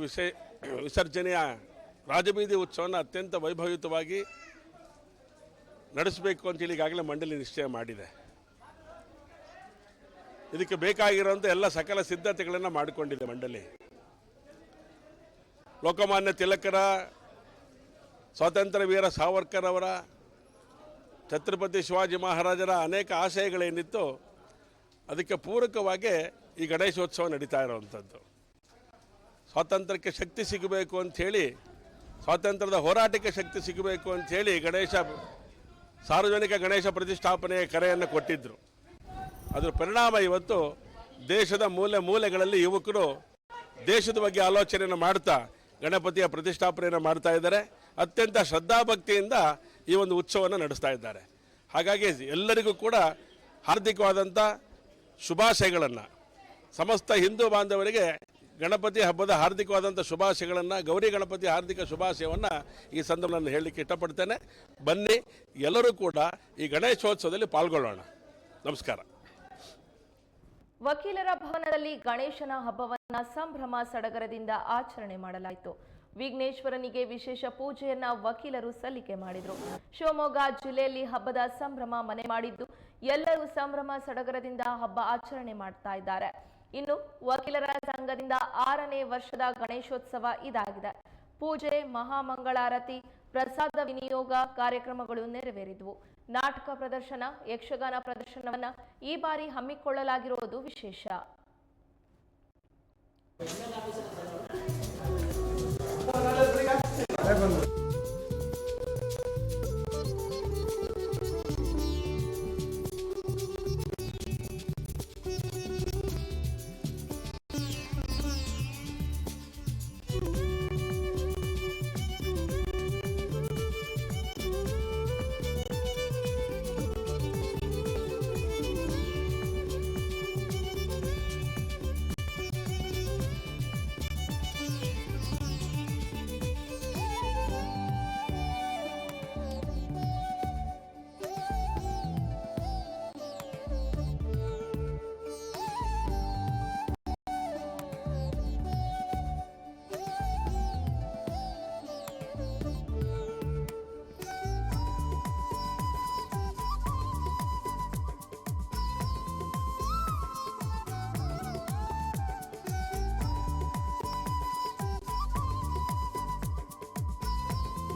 ವಿಸರ್ಜನೆಯ ರಾಜಬೀದಿ ಉತ್ಸವವನ್ನು ಅತ್ಯಂತ ವೈಭವಯುತವಾಗಿ ನಡೆಸಬೇಕು ಅಂತೇಳಿ ಈಗಾಗಲೇ ಮಂಡಳಿ ನಿಶ್ಚಯ ಮಾಡಿದೆ. ಇದಕ್ಕೆ ಬೇಕಾಗಿರುವಂಥ ಎಲ್ಲ ಸಕಲ ಸಿದ್ಧತೆಗಳನ್ನು ಮಾಡಿಕೊಂಡಿದೆ ಮಂಡಳಿ. ಲೋಕಮಾನ್ಯ ತಿಲಕರ, ಸ್ವಾತಂತ್ರ್ಯ ವೀರ ಸಾವರ್ಕರ್ ಅವರ, ಛತ್ರಪತಿ ಶಿವಾಜಿ ಮಹಾರಾಜರ ಅನೇಕ ಆಶಯಗಳೇನಿತ್ತು ಅದಕ್ಕೆ ಪೂರಕವಾಗಿ ಈ ಗಣೇಶೋತ್ಸವ ನಡೀತಾ ಇರುವಂಥದ್ದು. ಸ್ವಾತಂತ್ರ್ಯಕ್ಕೆ ಶಕ್ತಿ ಸಿಗಬೇಕು ಅಂಥೇಳಿ, ಸ್ವಾತಂತ್ರ್ಯದ ಹೋರಾಟಕ್ಕೆ ಶಕ್ತಿ ಸಿಗಬೇಕು ಅಂಥೇಳಿ ಸಾರ್ವಜನಿಕ ಗಣೇಶ ಪ್ರತಿಷ್ಠಾಪನೆಯ ಕರೆಯನ್ನು ಕೊಟ್ಟಿದ್ದರು. ಅದರ ಪರಿಣಾಮ ಇವತ್ತು ದೇಶದ ಮೂಲೆ ಮೂಲೆಗಳಲ್ಲಿ ಯುವಕರು ದೇಶದ ಬಗ್ಗೆ ಆಲೋಚನೆಯನ್ನು ಮಾಡ್ತಾ ಗಣಪತಿಯ ಪ್ರತಿಷ್ಠಾಪನೆಯನ್ನು ಮಾಡ್ತಾ ಇದ್ದಾರೆ. ಅತ್ಯಂತ ಶ್ರದ್ಧಾಭಕ್ತಿಯಿಂದ ಈ ಒಂದು ಉತ್ಸವವನ್ನು ನಡೆಸ್ತಾ ಇದ್ದಾರೆ. ಹಾಗಾಗಿ ಎಲ್ಲರಿಗೂ ಕೂಡ ಹಾರ್ದಿಕವಾದಂಥ ಶುಭಾಶಯಗಳನ್ನು, ಸಮಸ್ತ ಹಿಂದೂ ಬಾಂಧವರಿಗೆ ಗಣಪತಿ ಹಬ್ಬದ ಹಾರ್ದಿಕವಾದಂಥ ಶುಭಾಶಯಗಳನ್ನು, ಗೌರಿ ಗಣಪತಿ ಹಾರ್ದಿಕ ಶುಭಾಶಯವನ್ನು ಈ ಸಂದರ್ಭದಲ್ಲಿ ಹೇಳಲಿಕ್ಕೆ ಇಷ್ಟಪಡ್ತೇನೆ. ಬನ್ನಿ, ಎಲ್ಲರೂ ಕೂಡ ಈ ಗಣೇಶೋತ್ಸವದಲ್ಲಿ ಪಾಲ್ಗೊಳ್ಳೋಣ. ನಮಸ್ಕಾರ. ವಕೀಲರ ಭವನದಲ್ಲಿ ಗಣೇಶನ ಹಬ್ಬವನ್ನ ಸಂಭ್ರಮ ಸಡಗರದಿಂದ ಆಚರಣೆ ಮಾಡಲಾಯಿತು. ವಿಘ್ನೇಶ್ವರನಿಗೆ ವಿಶೇಷ ಪೂಜೆಯನ್ನ ವಕೀಲರು ಸಲ್ಲಿಕೆ ಮಾಡಿದರು. ಶಿವಮೊಗ್ಗ ಜಿಲ್ಲೆಯಲ್ಲಿ ಹಬ್ಬದ ಸಂಭ್ರಮ ಮನೆ ಮಾಡಿದ್ದು ಎಲ್ಲರೂ ಸಂಭ್ರಮ ಸಡಗರದಿಂದ ಹಬ್ಬ ಆಚರಣೆ ಮಾಡ್ತಾ ಇದ್ದಾರೆ. ಇನ್ನು ವಕೀಲರ ಸಂಘದಿಂದ 6ನೇ ವರ್ಷದ ಗಣೇಶೋತ್ಸವ ಇದಾಗಿದೆ. ಪೂಜೆ, ಮಹಾಮಂಗಳಾರತಿ, ಪ್ರಸಾದ ವಿನಿಯೋಗ ಕಾರ್ಯಕ್ರಮಗಳು ನೆರವೇರಿದವು. ನಾಟಕ ಪ್ರದರ್ಶನ, ಯಕ್ಷಗಾನ ಪ್ರದರ್ಶನವನ್ನ ಈ ಬಾರಿ ಹಮ್ಮಿಕೊಳ್ಳಲಾಗಿರುವುದು ವಿಶೇಷ.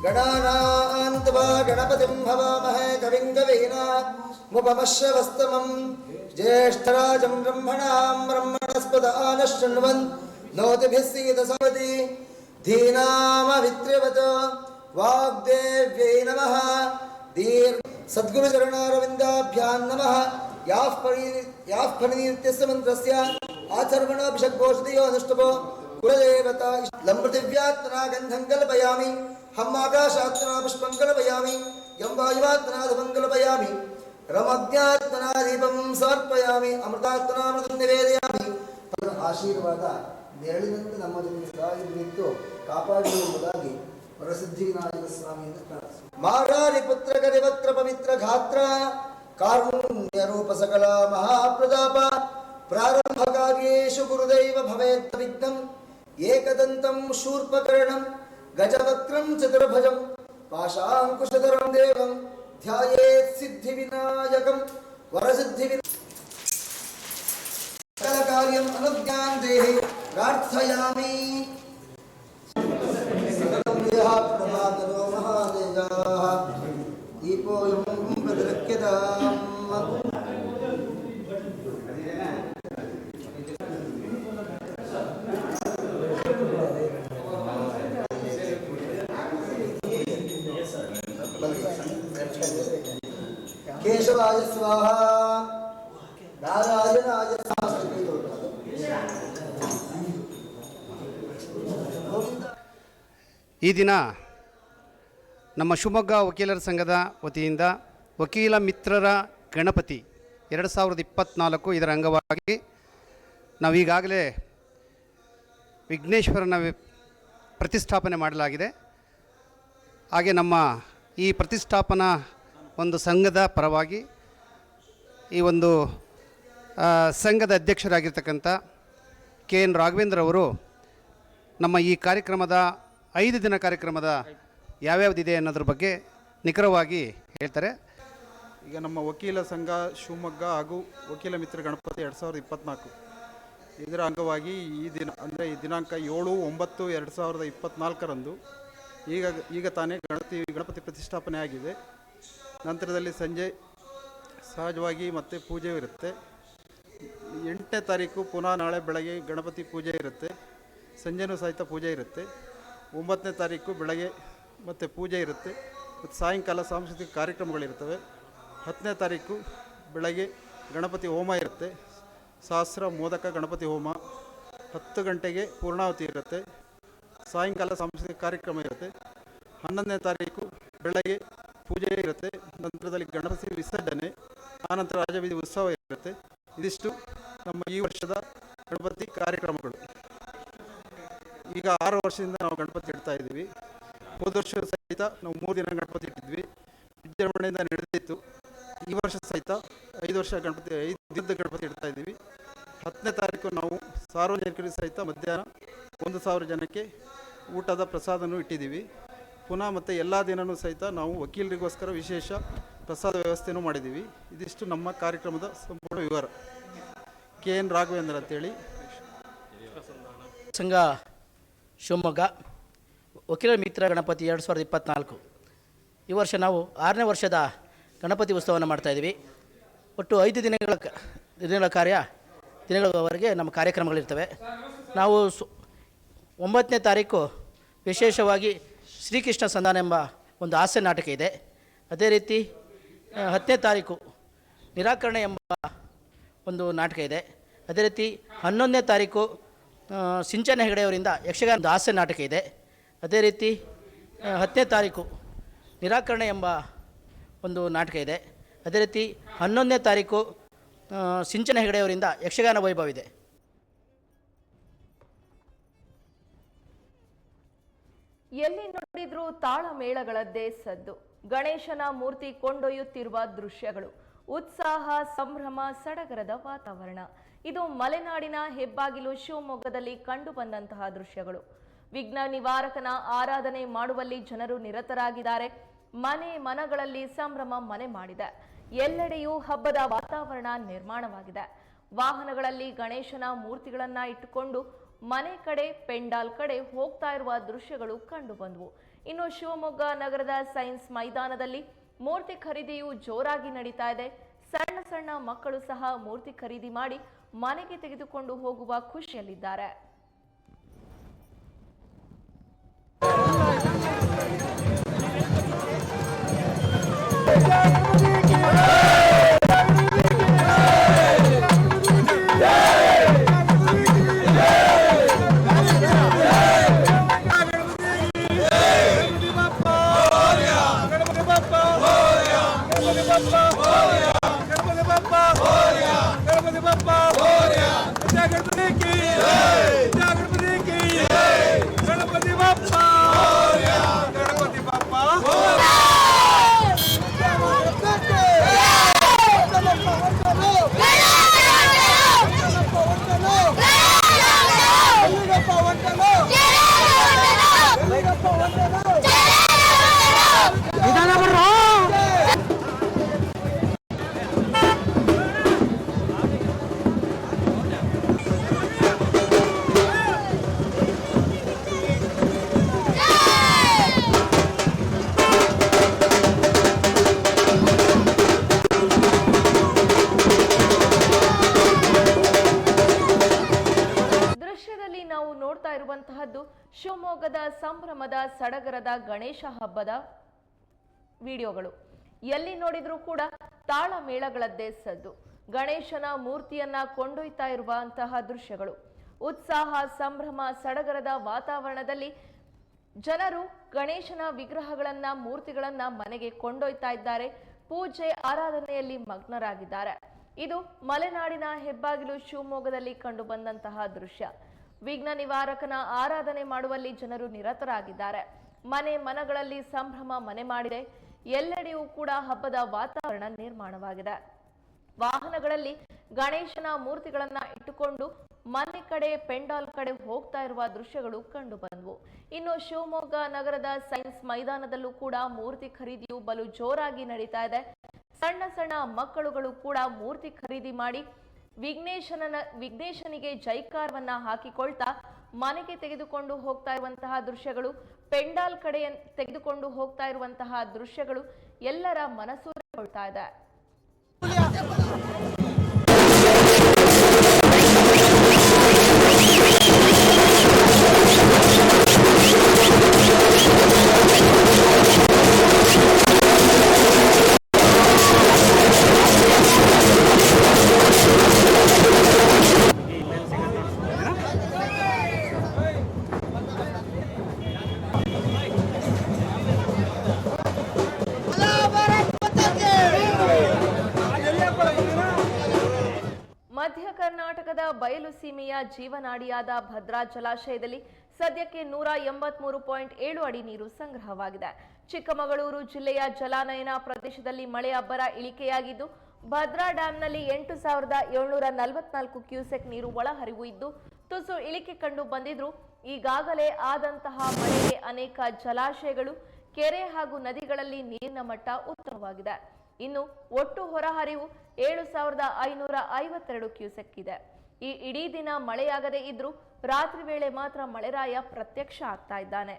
गणानान्त्वा गणपतिं हवामहे कविं कवीनामुपमश्रवस्तमं ज्येष्ठराजं ब्रह्मणां ब्रह्मणस्पद आनशृण्वन् नोतिभिः सीदसवति धीनामवित्र्यवत् वाग्देव्यै नमः सद्गुरुचरणारविन्दाभ्यां नमः याः फणिनित्यस्य मन्त्रस्य आचर्वणाभिषग्घोषधियो अनुष्टुभो कुलदेवता लम्पृथिव्यात्मना गन्धं कल्पयामि हम आकाशात्मना पुष्पं कल्पयामि यं वायुवात्मना धूपं कल्पयामि रमज्ञात्मना दीपं समर्पयामि अमृतात्मनामृतं निवेदयामि. ಆಶೀರ್ವಾದ ನೆರಳಿನಂತೆ ನಮ್ಮ ಜೊತೆ ಸದಾ ನಿಂತು ಕಾಪಾಡುವುದಾಗಿ ವರಸಿದ್ಧಿ ವಿನಾಯಕ ಸ್ವಾಮಿಯಿಂದ ಪ್ರಾರ್ಥಿಸಿ. ಮಾರಾರಿ ಪುತ್ರ ಕರಿವಕ್ರ ಪವಿತ್ರ ಗಾತ್ರ ಕಾರುಣ್ಯ ರೂಪ ಸಕಲ ಮಹಾಪ್ರತಾಪ ಪ್ರಾರಂಭ ಕಾರ್ಯೇಷು ಗುರುದೈವ ಭವೇತ್ ವಿಘ್ನಂ ಏಕದಂತಂ ಶೂರ್ಪಕರ್ಣಂ ಗಜವಕ್ರಂ ಚತುರ್ಭುಜಂ ಪಾಶಾಂಕುಶಧರಂ ದೇವಂ ಧ್ಯಾಯೇತ್ ಸಿದ್ಧಿ ವಿನಾಯಕಂ ವರಸಿದ್ಧಿ ಸಕಲ ಕಾರ್ಯಂ ಅನುಜ್ಞಾಂ ದೇಹಿ ಪ್ರಾರ್ಥಯಾಮಿ. ಪ್ರಭಾಕರೋ ಮಹಾದೇವಾಃ ದೀಪೋಯಂ ಪ್ರತಿರಕ್ಯತಾಂ ಕೇಶವಾಯ ಸ್ವಾಹ ನಾರಾಯಣಾಯ ಸ್ವಾಹ. ಈ ದಿನ ನಮ್ಮ ಶಿವಮೊಗ್ಗ ವಕೀಲರ ಸಂಘದ ವತಿಯಿಂದ ವಕೀಲ ಮಿತ್ರರ ಗಣಪತಿ 2024 ಇದರ ಅಂಗವಾಗಿ ನಾವೀಗಾಗಲೇ ವಿಘ್ನೇಶ್ವರನ ಪ್ರತಿಷ್ಠಾಪನೆ ಮಾಡಲಾಗಿದೆ. ಹಾಗೆ ನಮ್ಮ ಈ ಪ್ರತಿಷ್ಠಾಪನಾ ಒಂದು ಸಂಘದ ಪರವಾಗಿ ಈ ಒಂದು ಸಂಘದ ಅಧ್ಯಕ್ಷರಾಗಿರ್ತಕ್ಕಂಥ KN ರಾಘವೇಂದ್ರ ಅವರು ನಮ್ಮ ಈ ಕಾರ್ಯಕ್ರಮದ 5 ದಿನ ಕಾರ್ಯಕ್ರಮದ ಯಾವ್ಯಾವುದಿದೆ ಅನ್ನೋದ್ರ ಬಗ್ಗೆ ನಿಖರವಾಗಿ ಹೇಳ್ತಾರೆ. ಈಗ ನಮ್ಮ ವಕೀಲ ಸಂಘ ಶಿವಮೊಗ್ಗ ಹಾಗೂ ವಕೀಲ ಮಿತ್ರ ಗಣಪತಿ 2024 ಇದರ ಅಂಗವಾಗಿ ಈ ದಿನ ಅಂದರೆ ಈ ದಿನಾಂಕ 7/9/2024 ಈಗ ತಾನೇ ಗಣಪತಿ ಪ್ರತಿಷ್ಠಾಪನೆ ಆಗಿದೆ. ನಂತರದಲ್ಲಿ ಸಂಜೆ ಸಹಜವಾಗಿ ಮತ್ತೆ ಪೂಜೆ ಇರುತ್ತೆ. 8ನೇ ತಾರೀಕು ಪುನಃ ನಾಳೆ ಬೆಳಗ್ಗೆ ಗಣಪತಿ ಪೂಜೆ ಇರುತ್ತೆ, ಸಂಜೆನೂ ಸಹಿತ ಪೂಜೆ ಇರುತ್ತೆ. 9ನೇ ತಾರೀಕು ಬೆಳಗ್ಗೆ ಮತ್ತು ಪೂಜೆ ಇರುತ್ತೆ ಮತ್ತು ಸಾಯಂಕಾಲ ಸಾಂಸ್ಕೃತಿಕ ಕಾರ್ಯಕ್ರಮಗಳಿರ್ತವೆ. 10ನೇ ತಾರೀಕು ಬೆಳಗ್ಗೆ ಗಣಪತಿ ಹೋಮ ಇರುತ್ತೆ, ಸಹಸ್ರ ಮೋದಕ ಗಣಪತಿ ಹೋಮ. 10 ಗಂಟೆಗೆ ಪೂರ್ಣಾವತಿ ಇರುತ್ತೆ, ಸಾಯಂಕಾಲ ಸಾಂಸ್ಕೃತಿಕ ಕಾರ್ಯಕ್ರಮ ಇರುತ್ತೆ. 11ನೇ ತಾರೀಕು ಬೆಳಗ್ಗೆ ಪೂಜೆ ಇರುತ್ತೆ, ನಂತರದಲ್ಲಿ ಗಣಪತಿ ವಿಸರ್ಜನೆ, ಆನಂತರ ರಾಜಬೀದಿ ಉತ್ಸವ ಇರುತ್ತೆ. ಇದಿಷ್ಟು ನಮ್ಮ ಈ ವರ್ಷದ ಗಣಪತಿ ಕಾರ್ಯಕ್ರಮಗಳು. ಈಗ 6 ವರ್ಷದಿಂದ ನಾವು ಗಣಪತಿ ಇಡ್ತಾ ಇದ್ದೀವಿ. ಹೋದ ವರ್ಷ ಸಹಿತ ನಾವು 3 ದಿನ ಗಣಪತಿ ಇಟ್ಟಿದ್ವಿ, ವಿಜೃಂಭಣೆಯಿಂದ ನಡೆದಿತ್ತು. ಈ ವರ್ಷ ಸಹಿತ 5 ದಿನದ ಗಣಪತಿ ಇಡ್ತಾ ಇದ್ದೀವಿ. 10ನೇ ತಾರೀಕು ನಾವು ಸಾರ್ವಜನಿಕರಿಗೆ ಸಹಿತ ಮಧ್ಯಾಹ್ನ 1,000 ಜನಕ್ಕೆ ಊಟದ ಪ್ರಸಾದನೂ ಇಟ್ಟಿದ್ದೀವಿ. ಪುನಃ ಮತ್ತು ಎಲ್ಲ ದಿನವೂ ಸಹಿತ ನಾವು ವಕೀಲರಿಗೋಸ್ಕರ ವಿಶೇಷ ಪ್ರಸಾದ ವ್ಯವಸ್ಥೆನೂ ಮಾಡಿದ್ದೀವಿ. ಇದಿಷ್ಟು ನಮ್ಮ ಕಾರ್ಯಕ್ರಮದ ಸಂಪೂರ್ಣ ವಿವರ. KN ರಾಘವೇಂದ್ರ ಅಂತೇಳಿ, ಸಂಘ ಶಿವಮೊಗ್ಗ ವಕೀಲರ ಮಿತ್ರ ಗಣಪತಿ 2024. ಈ ವರ್ಷ ನಾವು 6ನೇ ವರ್ಷದ ಗಣಪತಿ ಉತ್ಸವವನ್ನು ಮಾಡ್ತಾಯಿದ್ದೀವಿ. ಒಟ್ಟು 5 ದಿನಗಳವರೆಗೆ ನಮ್ಮ ಕಾರ್ಯಕ್ರಮಗಳಿರ್ತವೆ. ನಾವು 9ನೇ ತಾರೀಕು ವಿಶೇಷವಾಗಿ ಶ್ರೀಕೃಷ್ಣ ಸಂಧಾನ ಎಂಬ ಒಂದು ಹಾಸ್ಯ ನಾಟಕ ಇದೆ. ಅದೇ ರೀತಿ 10ನೇ ತಾರೀಕು ನಿರಾಕರಣೆ ಎಂಬ ಒಂದು ನಾಟಕ ಇದೆ. ಅದೇ ರೀತಿ 11ನೇ ತಾರೀಕು ಸಿಂಚನ ಹೆಗಡೆಯವರಿಂದ ಯಕ್ಷಗಾನ ಹಾಸ್ಯ ನಾಟಕ ಇದೆ. ಅದೇ ರೀತಿ 10ನೇ ತಾರೀಕು ನಿರಾಕರಣೆ ಎಂಬ ಒಂದು ನಾಟಕ ಇದೆ. ಅದೇ ರೀತಿ 11ನೇ ತಾರೀಕು ಸಿಂಚನ ಹೆಗಡೆಯವರಿಂದ ಯಕ್ಷಗಾನ ವೈಭವ ಇದೆ. ಎಲ್ಲಿ ನೋಡಿದ್ರೂ ತಾಳಮೇಳಗಳದ್ದೇ ಸದ್ದು. ಗಣೇಶನ ಮೂರ್ತಿ ಕೊಂಡೊಯ್ಯುತ್ತಿರುವ ದೃಶ್ಯಗಳು, ಉತ್ಸಾಹ, ಸಂಭ್ರಮ, ಸಡಗರದ ವಾತಾವರಣ. ಇದು ಮಲೆನಾಡಿನ ಹೆಬ್ಬಾಗಿಲು ಶಿವಮೊಗ್ಗದಲ್ಲಿ ಕಂಡು ಬಂದಂತಹ ದೃಶ್ಯಗಳು. ವಿಘ್ನ ನಿವಾರಕನ ಆರಾಧನೆ ಮಾಡುವಲ್ಲಿ ಜನರು ನಿರತರಾಗಿದ್ದಾರೆ. ಮನಗಳಲ್ಲಿ ಸಂಭ್ರಮ ಮನೆ ಮಾಡಿದೆ. ಎಲ್ಲೆಡೆಯೂ ಹಬ್ಬದ ವಾತಾವರಣ ನಿರ್ಮಾಣವಾಗಿದೆ. ವಾಹನಗಳಲ್ಲಿ ಗಣೇಶನ ಮೂರ್ತಿಗಳನ್ನ ಇಟ್ಟುಕೊಂಡು ಮನೆ ಕಡೆ, ಪೆಂಡಾಲ್ ಕಡೆ ಹೋಗ್ತಾ ಇರುವ ದೃಶ್ಯಗಳು ಕಂಡು ಬಂದವು. ಇನ್ನು ಶಿವಮೊಗ್ಗ ನಗರದ ಸೈನ್ಸ್ ಮೈದಾನದಲ್ಲಿ ಮೂರ್ತಿ ಖರೀದಿಯು ಜೋರಾಗಿ ನಡೀತಾ ಇದೆ. ಸಣ್ಣ ಸಣ್ಣ ಮಕ್ಕಳು ಸಹ ಮೂರ್ತಿ ಖರೀದಿ ಮಾಡಿ ಮನೆಗೆ ತೆಗೆದುಕೊಂಡು ಹೋಗುವ ಖುಷಿಯಲ್ಲಿದ್ದಾರೆ. ಶಿವಮೊಗ್ಗದ ಸಂಭ್ರಮದ ಸಡಗರದ ಗಣೇಶ ಹಬ್ಬದ ವಿಡಿಯೋಗಳು. ಎಲ್ಲಿ ನೋಡಿದ್ರೂ ಕೂಡ ತಾಳ ಮೇಳಗಳದ್ದೇ ಸದ್ದು. ಗಣೇಶನ ಮೂರ್ತಿಯನ್ನ ಕೊಂಡೊಯ್ತಾ ಇರುವಂತಹ ದೃಶ್ಯಗಳು, ಉತ್ಸಾಹ, ಸಂಭ್ರಮ, ಸಡಗರದ ವಾತಾವರಣದಲ್ಲಿ ಜನರು ಗಣೇಶನ ವಿಗ್ರಹಗಳನ್ನ, ಮೂರ್ತಿಗಳನ್ನ ಮನೆಗೆ ಕೊಂಡೊಯ್ತಾ ಇದ್ದಾರೆ. ಪೂಜೆ ಆರಾಧನೆಯಲ್ಲಿ ಮಗ್ನರಾಗಿದ್ದಾರೆ. ಇದು ಮಲೆನಾಡಿನ ಹೆಬ್ಬಾಗಿಲು ಶಿವಮೊಗ್ಗದಲ್ಲಿ ಕಂಡು ಬಂದಂತಹ ದೃಶ್ಯ. ವಿಘ್ನ ನಿವಾರಕನ ಆರಾಧನೆ ಮಾಡುವಲ್ಲಿ ಜನರು ನಿರತರಾಗಿದ್ದಾರೆ. ಮನೆ ಮನಗಳಲ್ಲಿ ಸಂಭ್ರಮ ಮನೆ ಮಾಡಿದೆ. ಎಲ್ಲೆಡೆಯೂ ಕೂಡ ಹಬ್ಬದ ವಾತಾವರಣ ನಿರ್ಮಾಣವಾಗಿದೆ. ವಾಹನಗಳಲ್ಲಿ ಗಣೇಶನ ಮೂರ್ತಿಗಳನ್ನ ಇಟ್ಟುಕೊಂಡು ಮನೆ ಕಡೆ, ಪೆಂಡಾಲ್ ಕಡೆ ಹೋಗ್ತಾ ಇರುವ ದೃಶ್ಯಗಳು ಕಂಡು ಬಂದವು. ಇನ್ನು ಶಿವಮೊಗ್ಗ ನಗರದ ಸೈನ್ಸ್ ಮೈದಾನದಲ್ಲೂ ಕೂಡ ಮೂರ್ತಿ ಖರೀದಿಯು ಬಲು ಜೋರಾಗಿ ನಡೀತಾ ಇದೆ. ಸಣ್ಣ ಸಣ್ಣ ಮಕ್ಕಳುಗಳು ಕೂಡ ಮೂರ್ತಿ ಖರೀದಿ ಮಾಡಿ ವಿಘ್ನೇಶನಿಗೆ ಜೈಕಾರವನ್ನ ಹಾಕಿಕೊಳ್ತಾ ಮನೆಗೆ ತೆಗೆದುಕೊಂಡು ಹೋಗ್ತಾ ಇರುವಂತಹ ದೃಶ್ಯಗಳು, ಪೆಂಡಾಲ್ ಕಡೆ ತೆಗೆದುಕೊಂಡು ಹೋಗ್ತಾ ಇರುವಂತಹ ದೃಶ್ಯಗಳು ಎಲ್ಲರ ಮನಸೂರೆಗೊಳ್ತಾ ಇದೆ. ಮಧ್ಯ ಕರ್ನಾಟಕದ ಬಯಲು ಸೀಮೆಯ ಜೀವನಾಡಿಯಾದ ಭದ್ರಾ ಜಲಾಶಯದಲ್ಲಿ ಸದ್ಯಕ್ಕೆ 183.7 ಅಡಿ ನೀರು ಸಂಗ್ರಹವಾಗಿದೆ. ಚಿಕ್ಕಮಗಳೂರು ಜಿಲ್ಲೆಯ ಜಲಾನಯನ ಪ್ರದೇಶದಲ್ಲಿ ಮಳೆ ಅಬ್ಬರ ಇಳಿಕೆಯಾಗಿದ್ದು, ಭದ್ರಾ ಡ್ಯಾಂನಲ್ಲಿ 8,744 ಕ್ಯೂಸೆಕ್ ನೀರು ಒಳಹರಿವು ಇದ್ದು ತುಸು ಇಳಿಕೆ ಕಂಡು ಬಂದಿದ್ರು. ಈಗಾಗಲೇ ಆದಂತಹ ಮಳೆಗೆ ಅನೇಕ ಜಲಾಶಯಗಳು, ಕೆರೆ ಹಾಗೂ ನದಿಗಳಲ್ಲಿ ನೀರಿನ ಮಟ್ಟ ಉತ್ತಮವಾಗಿದೆ. ಇನ್ನು ಒಟ್ಟು ಹೊರಹರಿವು 7,552 ಕ್ಯೂಸೆಕ್ ಇದೆ. ಈ ಇಡೀ ದಿನ ಮಳೆಯಾಗದೇ ಇದ್ರೂ ರಾತ್ರಿ ವೇಳೆ ಮಾತ್ರ ಮಳೆರಾಯ ಪ್ರತ್ಯಕ್ಷ ಆಗ್ತಾ ಇದ್ದಾನೆ.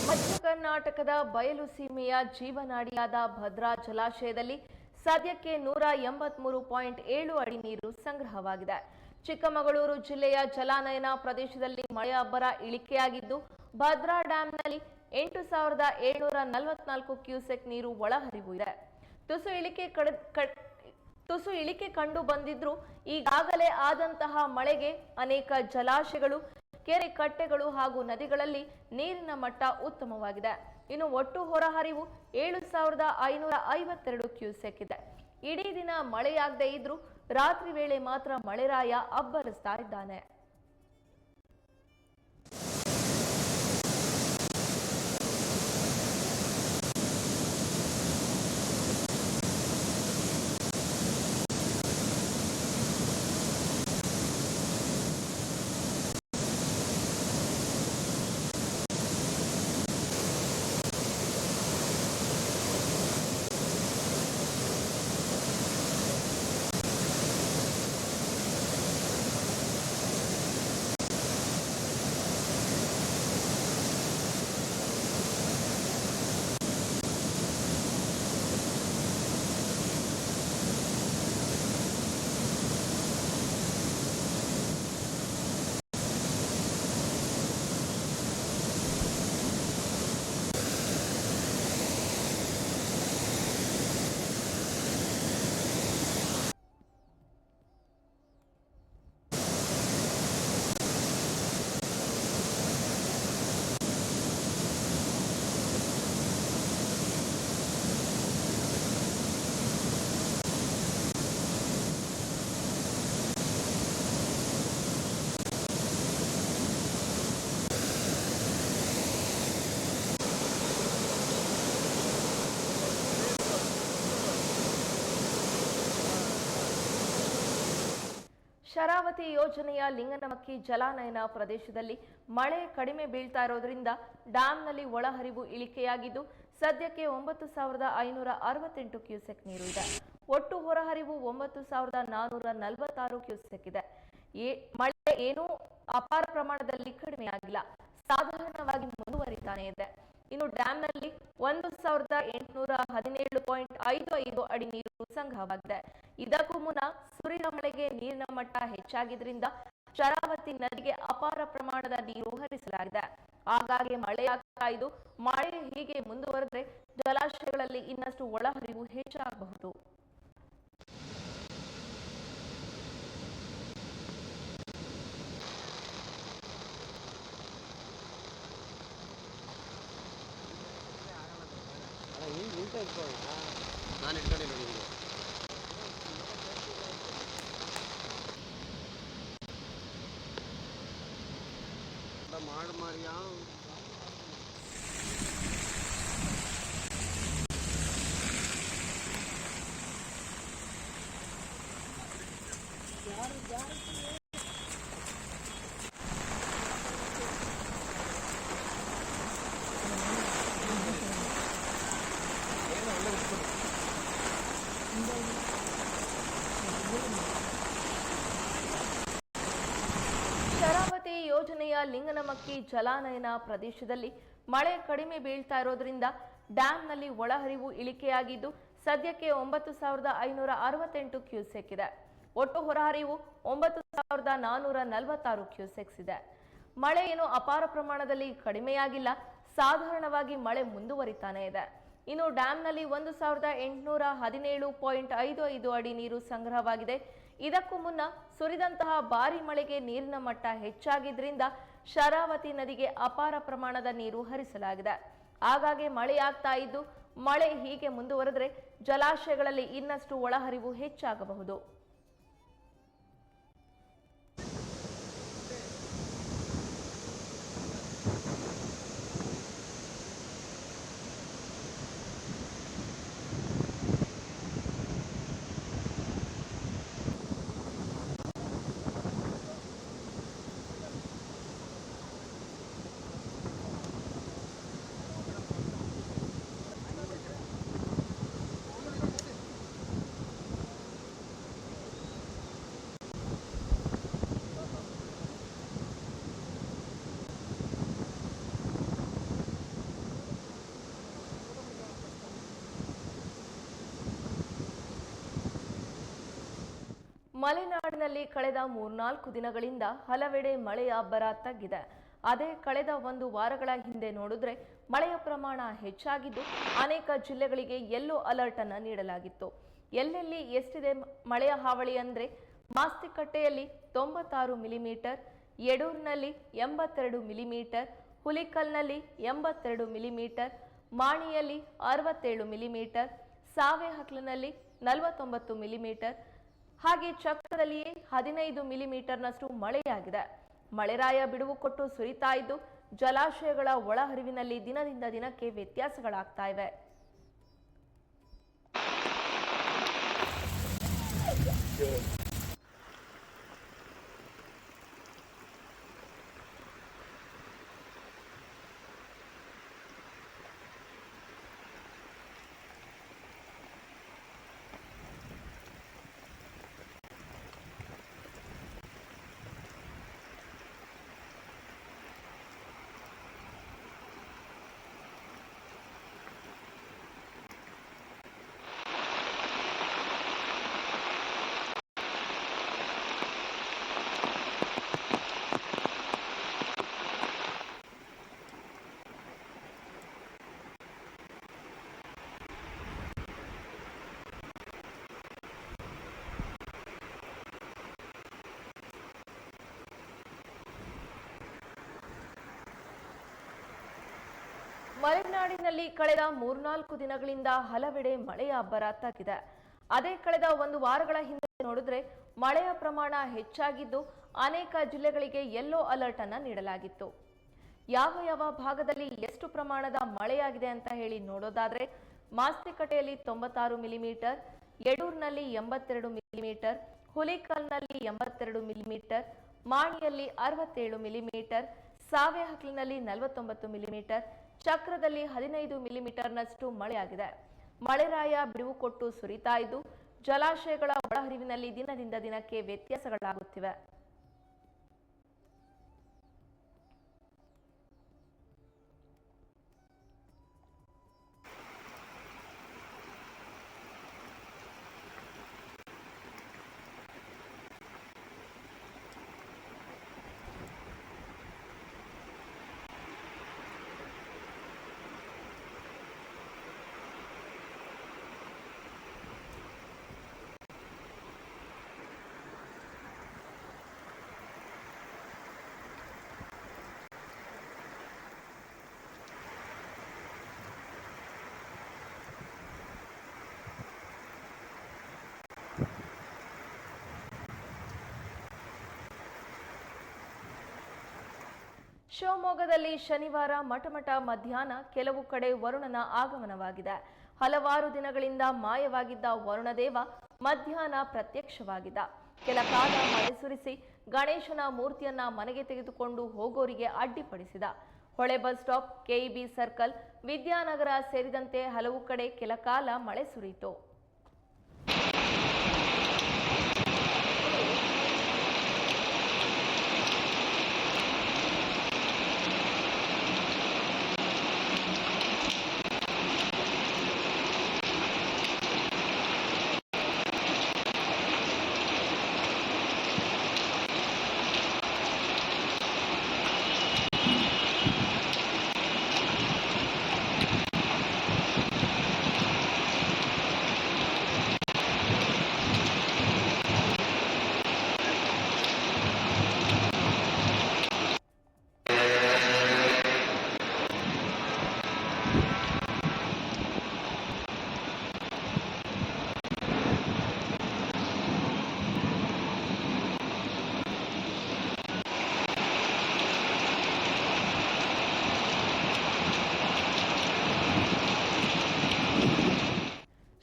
ಮಧ್ಯ ಕರ್ನಾಟಕದ ಬಯಲು ಸೀಮೆಯ ಜೀವನಾಡಿಯಾದ ಭದ್ರಾ ಜಲಾಶಯದಲ್ಲಿ ಸದ್ಯಕ್ಕೆ 183.7 ಅಡಿ ನೀರು ಸಂಗ್ರಹವಾಗಿದೆ. ಚಿಕ್ಕಮಗಳೂರು ಜಿಲ್ಲೆಯ ಜಲಾನಯನ ಪ್ರದೇಶದಲ್ಲಿ ಮಳೆ ಅಬ್ಬರ ಇಳಿಕೆಯಾಗಿದ್ದು, ಭದ್ರಾ ಡ್ಯಾಂನಲ್ಲಿ 8,744 ಕ್ಯೂಸೆಕ್ ನೀರು ಒಳಹರಿವು ಇದೆ. ತುಸು ಇಳಿಕೆ ಕಂಡು ಬಂದಿದ್ರು. ಈಗಾಗಲೇ ಆದಂತಹ ಮಳೆಗೆ ಅನೇಕ ಜಲಾಶಯಗಳು, ಕೆರೆ ಕಟ್ಟೆಗಳು ಹಾಗೂ ನದಿಗಳಲ್ಲಿ ನೀರಿನ ಮಟ್ಟ ಉತ್ತಮವಾಗಿದೆ. ಇನ್ನು ಒಟ್ಟು ಹೊರಹರಿವು 7,552 ಕ್ಯೂಸೆಕ್ ಇದೆ. ಇಡೀ ದಿನ ಮಳೆಯಾಗದೇ ಇದ್ರೂ ರಾತ್ರಿ ವೇಳೆ ಮಾತ್ರ ಮಳೆರಾಯ ಅಬ್ಬರಿಸ್ತಾ ಇದ್ದಾನೆ. ಶರಾವತಿ ಯೋಜನೆಯ ಲಿಂಗನಮಕ್ಕಿ ಜಲಾನಯನ ಪ್ರದೇಶದಲ್ಲಿ ಮಳೆ ಕಡಿಮೆ ಬೀಳ್ತಾ ಇರೋದ್ರಿಂದ ಡ್ಯಾಂನಲ್ಲಿ ಒಳಹರಿವು ಇಳಿಕೆಯಾಗಿದ್ದು ಸದ್ಯಕ್ಕೆ 9,568 ಕ್ಯೂಸೆಕ್ ನೀರು ಇದೆ. ಒಟ್ಟು ಹೊರಹರಿವು 9,446 ಕ್ಯೂಸೆಕ್ ಇದೆ. ಮಳೆ ಏನೂ ಅಪಾರ ಪ್ರಮಾಣದಲ್ಲಿ ಕಡಿಮೆಯಾಗಿಲ್ಲ, ಸಾಧಾರಣವಾಗಿ ಮುಂದುವರಿತಾನೆ ಇದೆ. ಇನ್ನು ಡ್ಯಾಂನಲ್ಲಿ 1,817.55 ಅಡಿ ನೀರು ಸಂಗ್ರಹವಾಗಿದೆ. ಇದಕ್ಕೂ ಮುನ್ನ ಸುರಿದ ಮಳೆಗೆ ನೀರಿನ ಮಟ್ಟ ಹೆಚ್ಚಾಗಿದ್ದರಿಂದ ಶರಾವತಿ ನದಿಗೆ ಅಪಾರ ಪ್ರಮಾಣದ ನೀರು ಹರಿಸಲಾಗಿದೆ. ಆಗಾಗ್ಗೆ ಮಳೆಯಾಗ್ತಾ ಇದ್ದು ಮಳೆ ಹೀಗೆ ಮುಂದುವರೆದರೆ ಜಲಾಶಯಗಳಲ್ಲಿ ಇನ್ನಷ್ಟು ಒಳಹರಿವು ಹೆಚ್ಚಾಗಬಹುದು. ನಾನು ಇಟ್ಕೊಂಡೆ ನೋಡಿ ಮಾಡಿ ಯಾವ ಶರಾವತಿ ಯೋಜನೆಯ ಲಿಂಗನಮಕ್ಕಿ ಜಲಾನಯನ ಪ್ರದೇಶದಲ್ಲಿ ಮಳೆ ಕಡಿಮೆ ಬೀಳ್ತಾ ಇರೋದ್ರಿಂದ ಡ್ಯಾಂನಲ್ಲಿ ಒಳಹರಿವು ಇಳಿಕೆಯಾಗಿದ್ದು ಸದ್ಯಕ್ಕೆ 9,568 ಕ್ಯೂಸೆಕ್ ಇದೆ. ಒಟ್ಟು ಹೊರಹರಿವು 9,446 ಕ್ಯೂಸೆಕ್ಸ್ ಇದೆ. ಮಳೆ ಏನು ಅಪಾರ ಪ್ರಮಾಣದಲ್ಲಿ ಕಡಿಮೆಯಾಗಿಲ್ಲ, ಸಾಧಾರಣವಾಗಿ ಮಳೆ ಮುಂದುವರಿತಾನೆ ಇದೆ. ಇನ್ನು ಡ್ಯಾಂನಲ್ಲಿ 1,817.55 ಅಡಿ ನೀರು ಸಂಗ್ರಹವಾಗಿದೆ. ಇದಕ್ಕೂ ಮುನ್ನ ಸುರಿದಂತಹ ಭಾರಿ ಮಳೆಗೆ ನೀರಿನ ಮಟ್ಟ ಹೆಚ್ಚಾಗಿದ್ದರಿಂದ ಶರಾವತಿ ನದಿಗೆ ಅಪಾರ ಪ್ರಮಾಣದ ನೀರು ಹರಿಸಲಾಗಿದೆ. ಆಗಾಗ್ಗೆ ಮಳೆಯಾಗ್ತಾ ಇದ್ದು ಮಳೆ ಹೀಗೆ ಮುಂದುವರೆದರೆ ಜಲಾಶಯಗಳಲ್ಲಿ ಇನ್ನಷ್ಟು ಒಳಹರಿವು ಹೆಚ್ಚಾಗಬಹುದು. ಮಲೆನಾಡಿನಲ್ಲಿ ಕಳೆದ 3-4 ದಿನಗಳಿಂದ ಹಲವೆಡೆ ಮಳೆಯ ಅಬ್ಬರ ತಗ್ಗಿದೆ. ಅದೇ ಕಳೆದ 1 ವಾರಗಳ ಹಿಂದೆ ನೋಡಿದ್ರೆ ಮಳೆಯ ಪ್ರಮಾಣ ಹೆಚ್ಚಾಗಿದ್ದು ಅನೇಕ ಜಿಲ್ಲೆಗಳಿಗೆ ಯೆಲ್ಲೋ ಅಲರ್ಟ್ ಅನ್ನು ನೀಡಲಾಗಿತ್ತು. ಎಲ್ಲೆಲ್ಲಿ ಎಷ್ಟಿದೆ ಮಳೆಯ ಹಾವಳಿ ಅಂದ್ರೆ ಮಾಸ್ತಿಕಟ್ಟೆಯಲ್ಲಿ 96 ಮಿಲಿಮೀಟರ್, ಯಡೂರಿನಲ್ಲಿ 82 ಮಿಲಿಮೀಟರ್, ಹುಲಿಕಲ್ನಲ್ಲಿ 82 ಮಿಲಿಮೀಟರ್, ಮಾಣಿಯಲ್ಲಿ 67 ಮಿಲಿಮೀಟರ್, ಸಾವೆಹಕ್ಲಿನಲ್ಲಿ 49 ಮಿಲಿಮೀಟರ್, ಹಾಗೆ ಚಕ್ರದಲ್ಲಿಯೇ 15 ಮಿಲಿಮೀಟರ್ನಷ್ಟು ಮಳೆಯಾಗಿದೆ. ಮಳೆರಾಯ ಬಿಡುವು ಕೊಟ್ಟು ಸುರಿತಾ ಇದ್ದು ಜಲಾಶಯಗಳ ಒಳಹರಿವಿನಲ್ಲಿ ದಿನದಿಂದ ದಿನಕ್ಕೆ ವ್ಯತ್ಯಾಸಗಳಾಗ್ತಾ ಇವೆ. ಮಲೆನಾಡಿನಲ್ಲಿ ಕಳೆದ 3-4 ದಿನಗಳಿಂದ ಹಲವೆಡೆ ಮಳೆಯ ಅಬ್ಬರ ತಗ್ಗಿದೆ. ಅದೇ ಕಳೆದ 1 ವಾರಗಳ ಹಿಂದೆ ನೋಡಿದ್ರೆ ಮಳೆಯ ಪ್ರಮಾಣ ಹೆಚ್ಚಾಗಿದ್ದು ಅನೇಕ ಜಿಲ್ಲೆಗಳಿಗೆ ಯೆಲ್ಲೋ ಅಲರ್ಟ್ ಅನ್ನು ನೀಡಲಾಗಿತ್ತು. ಯಾವ ಭಾಗದಲ್ಲಿ ಎಷ್ಟು ಪ್ರಮಾಣದ ಮಳೆಯಾಗಿದೆ ಅಂತ ಹೇಳಿ ನೋಡೋದಾದ್ರೆ ಮಾಸ್ತಿಕಟ್ಟೆಯಲ್ಲಿ 96 ಮಿಲಿಮೀಟರ್, ಯಡೂರಿನಲ್ಲಿ 82 ಮಿಲಿಮೀಟರ್, ಹುಲಿಕಲ್ನಲ್ಲಿ 82 ಮಿಲಿಮೀಟರ್, ಮಾಣಿಯಲ್ಲಿ 67 ಮಿಲಿಮೀಟರ್, ಸಾವೆಹಕ್ಲಿನಲ್ಲಿ 49 ಮಿಲಿಮೀಟರ್, ಚಕ್ರದಲ್ಲಿ 15 ಮಿಲಿಮೀಟರ್ನಷ್ಟು ಮಳೆಯಾಗಿದೆ. ಮಳೆರಾಯ ಬಿಡುವು ಕೊಟ್ಟು ಸುರಿತಾ ಇದ್ದು ಜಲಾಶಯಗಳ ಒಳಹರಿವಿನಲ್ಲಿ ದಿನದಿಂದ ದಿನಕ್ಕೆ ವ್ಯತ್ಯಾಸಗಳಾಗುತ್ತಿವೆ. ಶಿವಮೊಗ್ಗದಲ್ಲಿ ಶನಿವಾರ ಮಠಮಠ ಮಧ್ಯಾಹ್ನ ಕೆಲವು ಕಡೆ ವರುಣನ ಆಗಮನವಾಗಿದೆ. ಹಲವಾರು ದಿನಗಳಿಂದ ಮಾಯವಾಗಿದ್ದ ವರುಣದೇವ ಮಧ್ಯಾಹ್ನ ಪ್ರತ್ಯಕ್ಷವಾಗಿದ್ದ. ಕೆಲ ಕಾಲ ಮಳೆ ಸುರಿಸಿ ಗಣೇಶನ ಮೂರ್ತಿಯನ್ನ ಮನೆಗೆ ತೆಗೆದುಕೊಂಡು ಹೋಗೋರಿಗೆ ಅಡ್ಡಿಪಡಿಸಿದ. ಹೊಳೆ bus stop, KEB circle, Vidyanagar ಸೇರಿದಂತೆ ಹಲವು ಕಡೆ ಕೆಲ ಕಾಲ ಮಳೆ ಸುರಿಯಿತು.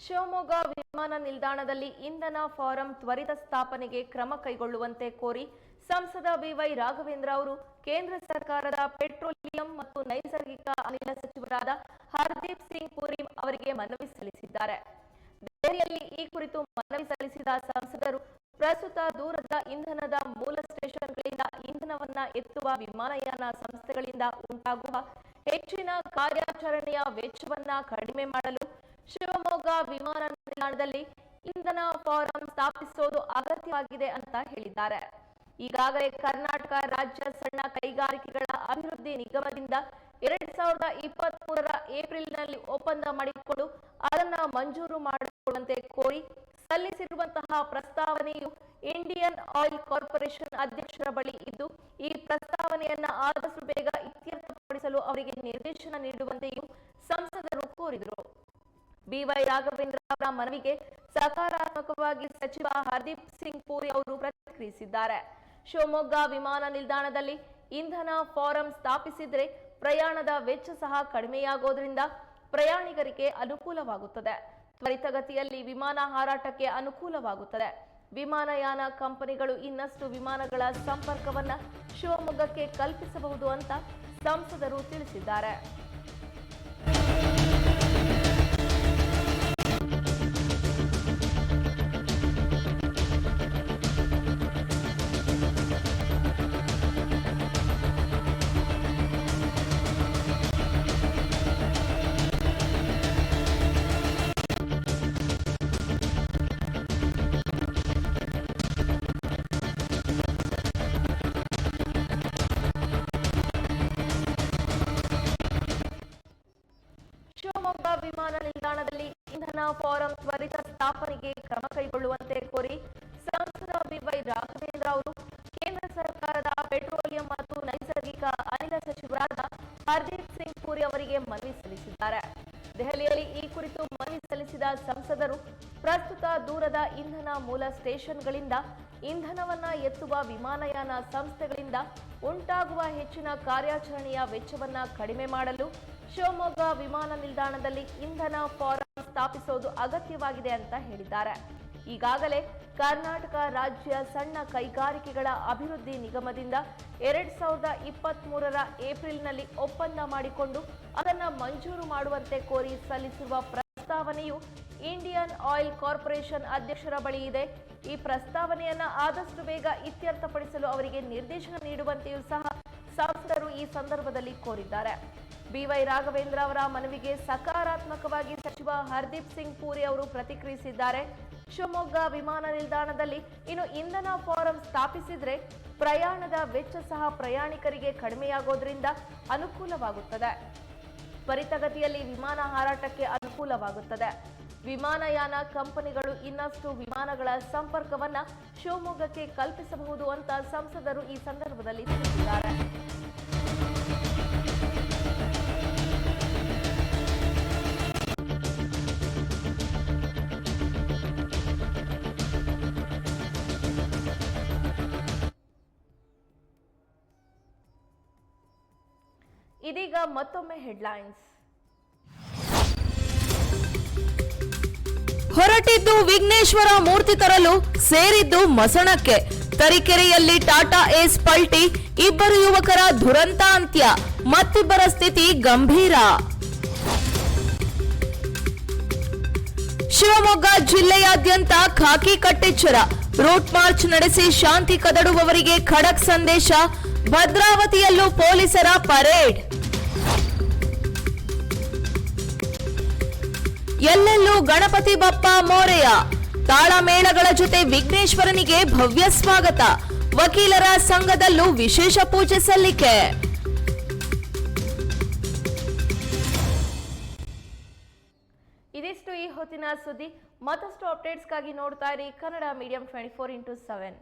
ಶಿವಮೊಗ್ಗ ವಿಮಾನ ನಿಲ್ದಾಣದಲ್ಲಿ ಇಂಧನ ಫಾರಂ ತ್ವರಿತ ಸ್ಥಾಪನೆಗೆ ಕ್ರಮ ಕೈಗೊಳ್ಳುವಂತೆ ಕೋರಿ ಸಂಸದ ಬಿವೈ ರಾಘವೇಂದ್ರ ಅವರು ಕೇಂದ್ರ ಸರ್ಕಾರದ ಪೆಟ್ರೋಲಿಯಂ ಮತ್ತು ನೈಸರ್ಗಿಕ ಅನಿಲ ಸಚಿವರಾದ ಹರ್ದೀಪ್ ಸಿಂಗ್ ಪುರಿ ಅವರಿಗೆ ಮನವಿ ಸಲ್ಲಿಸಿದ್ದಾರೆ. ದೆಹಲಿಯಲ್ಲಿ ಈ ಕುರಿತು ಮನವಿ ಸಲ್ಲಿಸಿದ ಸಂಸದರು ಪ್ರಸ್ತುತ ದೂರದ ಇಂಧನದ ಮೂಲ ಸ್ಟೇಷನ್ಗಳಿಂದ ಇಂಧನವನ್ನ ಎತ್ತುವ ವಿಮಾನಯಾನ ಸಂಸ್ಥೆಗಳಿಂದ ಉಂಟಾಗುವ ಹೆಚ್ಚಿನ ಕಾರ್ಯಾಚರಣೆಯ ವೆಚ್ಚವನ್ನ ಕಡಿಮೆ ಮಾಡಲು ಶಿವಮೊಗ್ಗ ವಿಮಾನ ನಿಲ್ದಾಣದಲ್ಲಿ ಇಂಧನ ಫಾರಂ ಸ್ಥಾಪಿಸೋದು ಅಗತ್ಯವಾಗಿದೆ ಅಂತ ಹೇಳಿದ್ದಾರೆ. ಈಗಾಗಲೇ ಕರ್ನಾಟಕ ರಾಜ್ಯ ಸಣ್ಣ ಕೈಗಾರಿಕೆಗಳ ಅಭಿವೃದ್ಧಿ ನಿಗಮದಿಂದ 2023ರ ಏಪ್ರಿಲ್ನಲ್ಲಿ ಒಪ್ಪಂದ ಮಾಡಿಕೊಂಡು ಅದನ್ನು ಮಂಜೂರು ಮಾಡಿಕೊಳ್ಳುವಂತೆ ಕೋರಿ ಸಲ್ಲಿಸಿರುವಂತಹ ಪ್ರಸ್ತಾವನೆಯು ಇಂಡಿಯನ್ ಆಯಿಲ್ ಕಾರ್ಪೊರೇಷನ್ ಅಧ್ಯಕ್ಷರ ಬಳಿ ಇದ್ದು, ಈ ಪ್ರಸ್ತಾವನೆಯನ್ನ ಆದಷ್ಟು ಬೇಗ ಇತ್ಯರ್ಥಪಡಿಸಲು ಅವರಿಗೆ ನಿರ್ದೇಶನ ನೀಡುವಂತೆಯೂ ಸಂಸದರು ಕೋರಿದರು. ಬಿವೈ ರಾಘವೇಂದ್ರ ಅವರ ಮನವಿಗೆ ಸಕಾರಾತ್ಮಕವಾಗಿ ಸಚಿವ ಹರ್ದೀಪ್ ಸಿಂಗ್ ಪುರಿ ಅವರು ಪ್ರತಿಕ್ರಿಯಿಸಿದ್ದಾರೆ. ಶಿವಮೊಗ್ಗ ವಿಮಾನ ನಿಲ್ದಾಣದಲ್ಲಿ ಇಂಧನ ಫಾರಂ ಸ್ಥಾಪಿಸಿದ್ರೆ ಪ್ರಯಾಣದ ವೆಚ್ಚ ಸಹ ಕಡಿಮೆಯಾಗೋದ್ರಿಂದ ಪ್ರಯಾಣಿಕರಿಗೆ ಅನುಕೂಲವಾಗುತ್ತದೆ. ತ್ವರಿತಗತಿಯಲ್ಲಿ ವಿಮಾನ ಹಾರಾಟಕ್ಕೆ ಅನುಕೂಲವಾಗುತ್ತದೆ. ವಿಮಾನಯಾನ ಕಂಪನಿಗಳು ಇನ್ನಷ್ಟು ವಿಮಾನಗಳ ಸಂಪರ್ಕವನ್ನ ಶಿವಮೊಗ್ಗಕ್ಕೆ ಕಲ್ಪಿಸಬಹುದು ಅಂತ ಸಂಸದರು ತಿಳಿಸಿದ್ದಾರೆ. ಶಿವಮೊಗ್ಗ ವಿಮಾನ ನಿಲ್ದಾಣದಲ್ಲಿ ಇಂಧನ ಫಾರಂ ತ್ವರಿತ ಸ್ಥಾಪನೆಗೆ ಕ್ರಮ ಕೈಗೊಳ್ಳುವಂತೆ ಕೋರಿ ಸಂಸದ ಬಿವೈ ರಾಘವೇಂದ್ರ ಅವರು ಕೇಂದ್ರ ಸರ್ಕಾರದ ಪೆಟ್ರೋಲಿಯಂ ಮತ್ತು ನೈಸರ್ಗಿಕ ಅನಿಲ ಸಚಿವರಾದ ಹರ್ದೀಪ್ ಸಿಂಗ್ ಪುರಿ ಅವರಿಗೆ ಮನವಿ ಸಲ್ಲಿಸಿದ್ದಾರೆ. ದೆಹಲಿಯಲ್ಲಿ ಈ ಕುರಿತು ಮನವಿ ಸಲ್ಲಿಸಿದ ಸಂಸದರು ಪ್ರಸ್ತುತ ದೂರದ ಇಂಧನ ಮೂಲ ಸ್ಟೇಷನ್ಗಳಿಂದ ಇಂಧನವನ್ನ ಎತ್ತುವ ವಿಮಾನಯಾನ ಸಂಸ್ಥೆಗಳಿಂದ ಉಂಟಾಗುವ ಹೆಚ್ಚಿನ ಕಾರ್ಯಾಚರಣೆಯ ವೆಚ್ಚವನ್ನ ಕಡಿಮೆ ಮಾಡಲು ಶಿವಮೊಗ್ಗ ವಿಮಾನ ನಿಲ್ದಾಣದಲ್ಲಿ ಇಂಧನ ಫಾರಂ ಸ್ಥಾಪಿಸೋದು ಅಗತ್ಯವಾಗಿದೆ ಅಂತ ಹೇಳಿದ್ದಾರೆ. ಈಗಾಗಲೇ ಕರ್ನಾಟಕ ರಾಜ್ಯ ಸಣ್ಣ ಕೈಗಾರಿಕೆಗಳ ಅಭಿವೃದ್ಧಿ ನಿಗಮದಿಂದ 2023ರ ಏಪ್ರಿಲ್ನಲ್ಲಿ ಒಪ್ಪಂದ ಮಾಡಿಕೊಂಡು ಅದನ್ನು ಮಂಜೂರು ಮಾಡುವಂತೆ ಕೋರಿ ಸಲ್ಲಿಸಿರುವ ಪ್ರಸ್ತಾವನೆಯು ಇಂಡಿಯನ್ ಆಯಿಲ್ ಕಾರ್ಪೊರೇಷನ್ ಅಧ್ಯಕ್ಷರ ಬಳಿ ಇದೆ. ಈ ಪ್ರಸ್ತಾವನೆಯನ್ನ ಆದಷ್ಟು ಬೇಗ ಇತ್ಯರ್ಥಪಡಿಸಲು ಅವರಿಗೆ ನಿರ್ದೇಶನ ನೀಡುವಂತೆಯೂ ಸಹ ಸಂಸದರು ಈ ಸಂದರ್ಭದಲ್ಲಿ ಕೋರಿದ್ದಾರೆ. ಬಿವೈ ರಾಘವೇಂದ್ರ ಅವರ ಮನವಿಗೆ ಸಕಾರಾತ್ಮಕವಾಗಿ ಸಚಿವ ಹರ್ದೀಪ್ ಸಿಂಗ್ ಪೂರಿ ಅವರು ಪ್ರತಿಕ್ರಿಯಿಸಿದ್ದಾರೆ. ಶಿವಮೊಗ್ಗ ವಿಮಾನ ನಿಲ್ದಾಣದಲ್ಲಿ ಇನ್ನು ಇಂಧನ ಫಾರಂ ಸ್ಥಾಪಿಸಿದ್ರೆ ಪ್ರಯಾಣದ ವೆಚ್ಚ ಸಹ ಪ್ರಯಾಣಿಕರಿಗೆ ಕಡಿಮೆಯಾಗೋದ್ರಿಂದ ಅನುಕೂಲವಾಗುತ್ತದೆ. ತ್ವರಿತಗತಿಯಲ್ಲಿ ವಿಮಾನ ಹಾರಾಟಕ್ಕೆ ಅನುಕೂಲವಾಗುತ್ತದೆ. ವಿಮಾನಯಾನ ಕಂಪನಿಗಳು ಇನ್ನಷ್ಟು ವಿಮಾನಗಳ ಸಂಪರ್ಕವನ್ನ ಶಿವಮೊಗ್ಗಕ್ಕೆ ಕಲ್ಪಿಸಬಹುದು ಅಂತ ಸಂಸದರು ಈ ಸಂದರ್ಭದಲ್ಲಿ ತಿಳಿಸಿದ್ದಾರೆ. ಇದೀಗ ಮತ್ತೊಮ್ಮೆ ಹೆಡ್ಲೈನ್ಸ್. ಹೊರಟಿದ್ದು ವಿಘ್ನೇಶ್ವರ ಮೂರ್ತಿ ತರಲು, ಸೇರಿದ್ದು ಮಸಣಕ್ಕೆ. ತರೀಕೆರೆಯಲ್ಲಿ ಟಾಟಾ ಏಸ್ ಪಲ್ಟಿ, ಇಬ್ಬರು ಯುವಕರ ದುರಂತ ಅಂತ್ಯ, ಮತ್ತಿಬ್ಬರ ಸ್ಥಿತಿ ಗಂಭೀರ. ಶಿವಮೊಗ್ಗ ಜಿಲ್ಲೆಯಾದ್ಯಂತ ಖಾಕಿ ಕಟ್ಟೆಚ್ಚರ, ರೂಟ್ ಮಾರ್ಚ್ ನಡೆಸಿ ಶಾಂತಿ ಕದಡುವವರಿಗೆ ಖಡಕ್ ಸಂದೇಶ, ಭದ್ರಾವತಿಯಲ್ಲೂ ಪೊಲೀಸರ ಪರೇಡ್. ಎಲ್ಲೆಲ್ಲೂ ಗಣಪತಿ ಬಪ್ಪ ಮೋರೆಯ, ತಾಳಮೇಳಗಳ ಜೊತೆ ವಿಘ್ನೇಶ್ವರನಿಗೆ ಭವ್ಯ ಸ್ವಾಗತ, ವಕೀಲರ ಸಂಘದಲ್ಲೂ ವಿಶೇಷ ಪೂಜೆ ಸಲ್ಲಿಕೆ. ಇದಿಷ್ಟು ಈ ಹೊತ್ತಿನ ಸುದ್ದಿ. ಮತ್ತಷ್ಟು ಅಪ್ಡೇಟ್ಸ್ಗಾಗಿ ನೋಡ್ತಾ ಇರಿ ಕನ್ನಡ ಮೀಡಿಯಂ 24x7.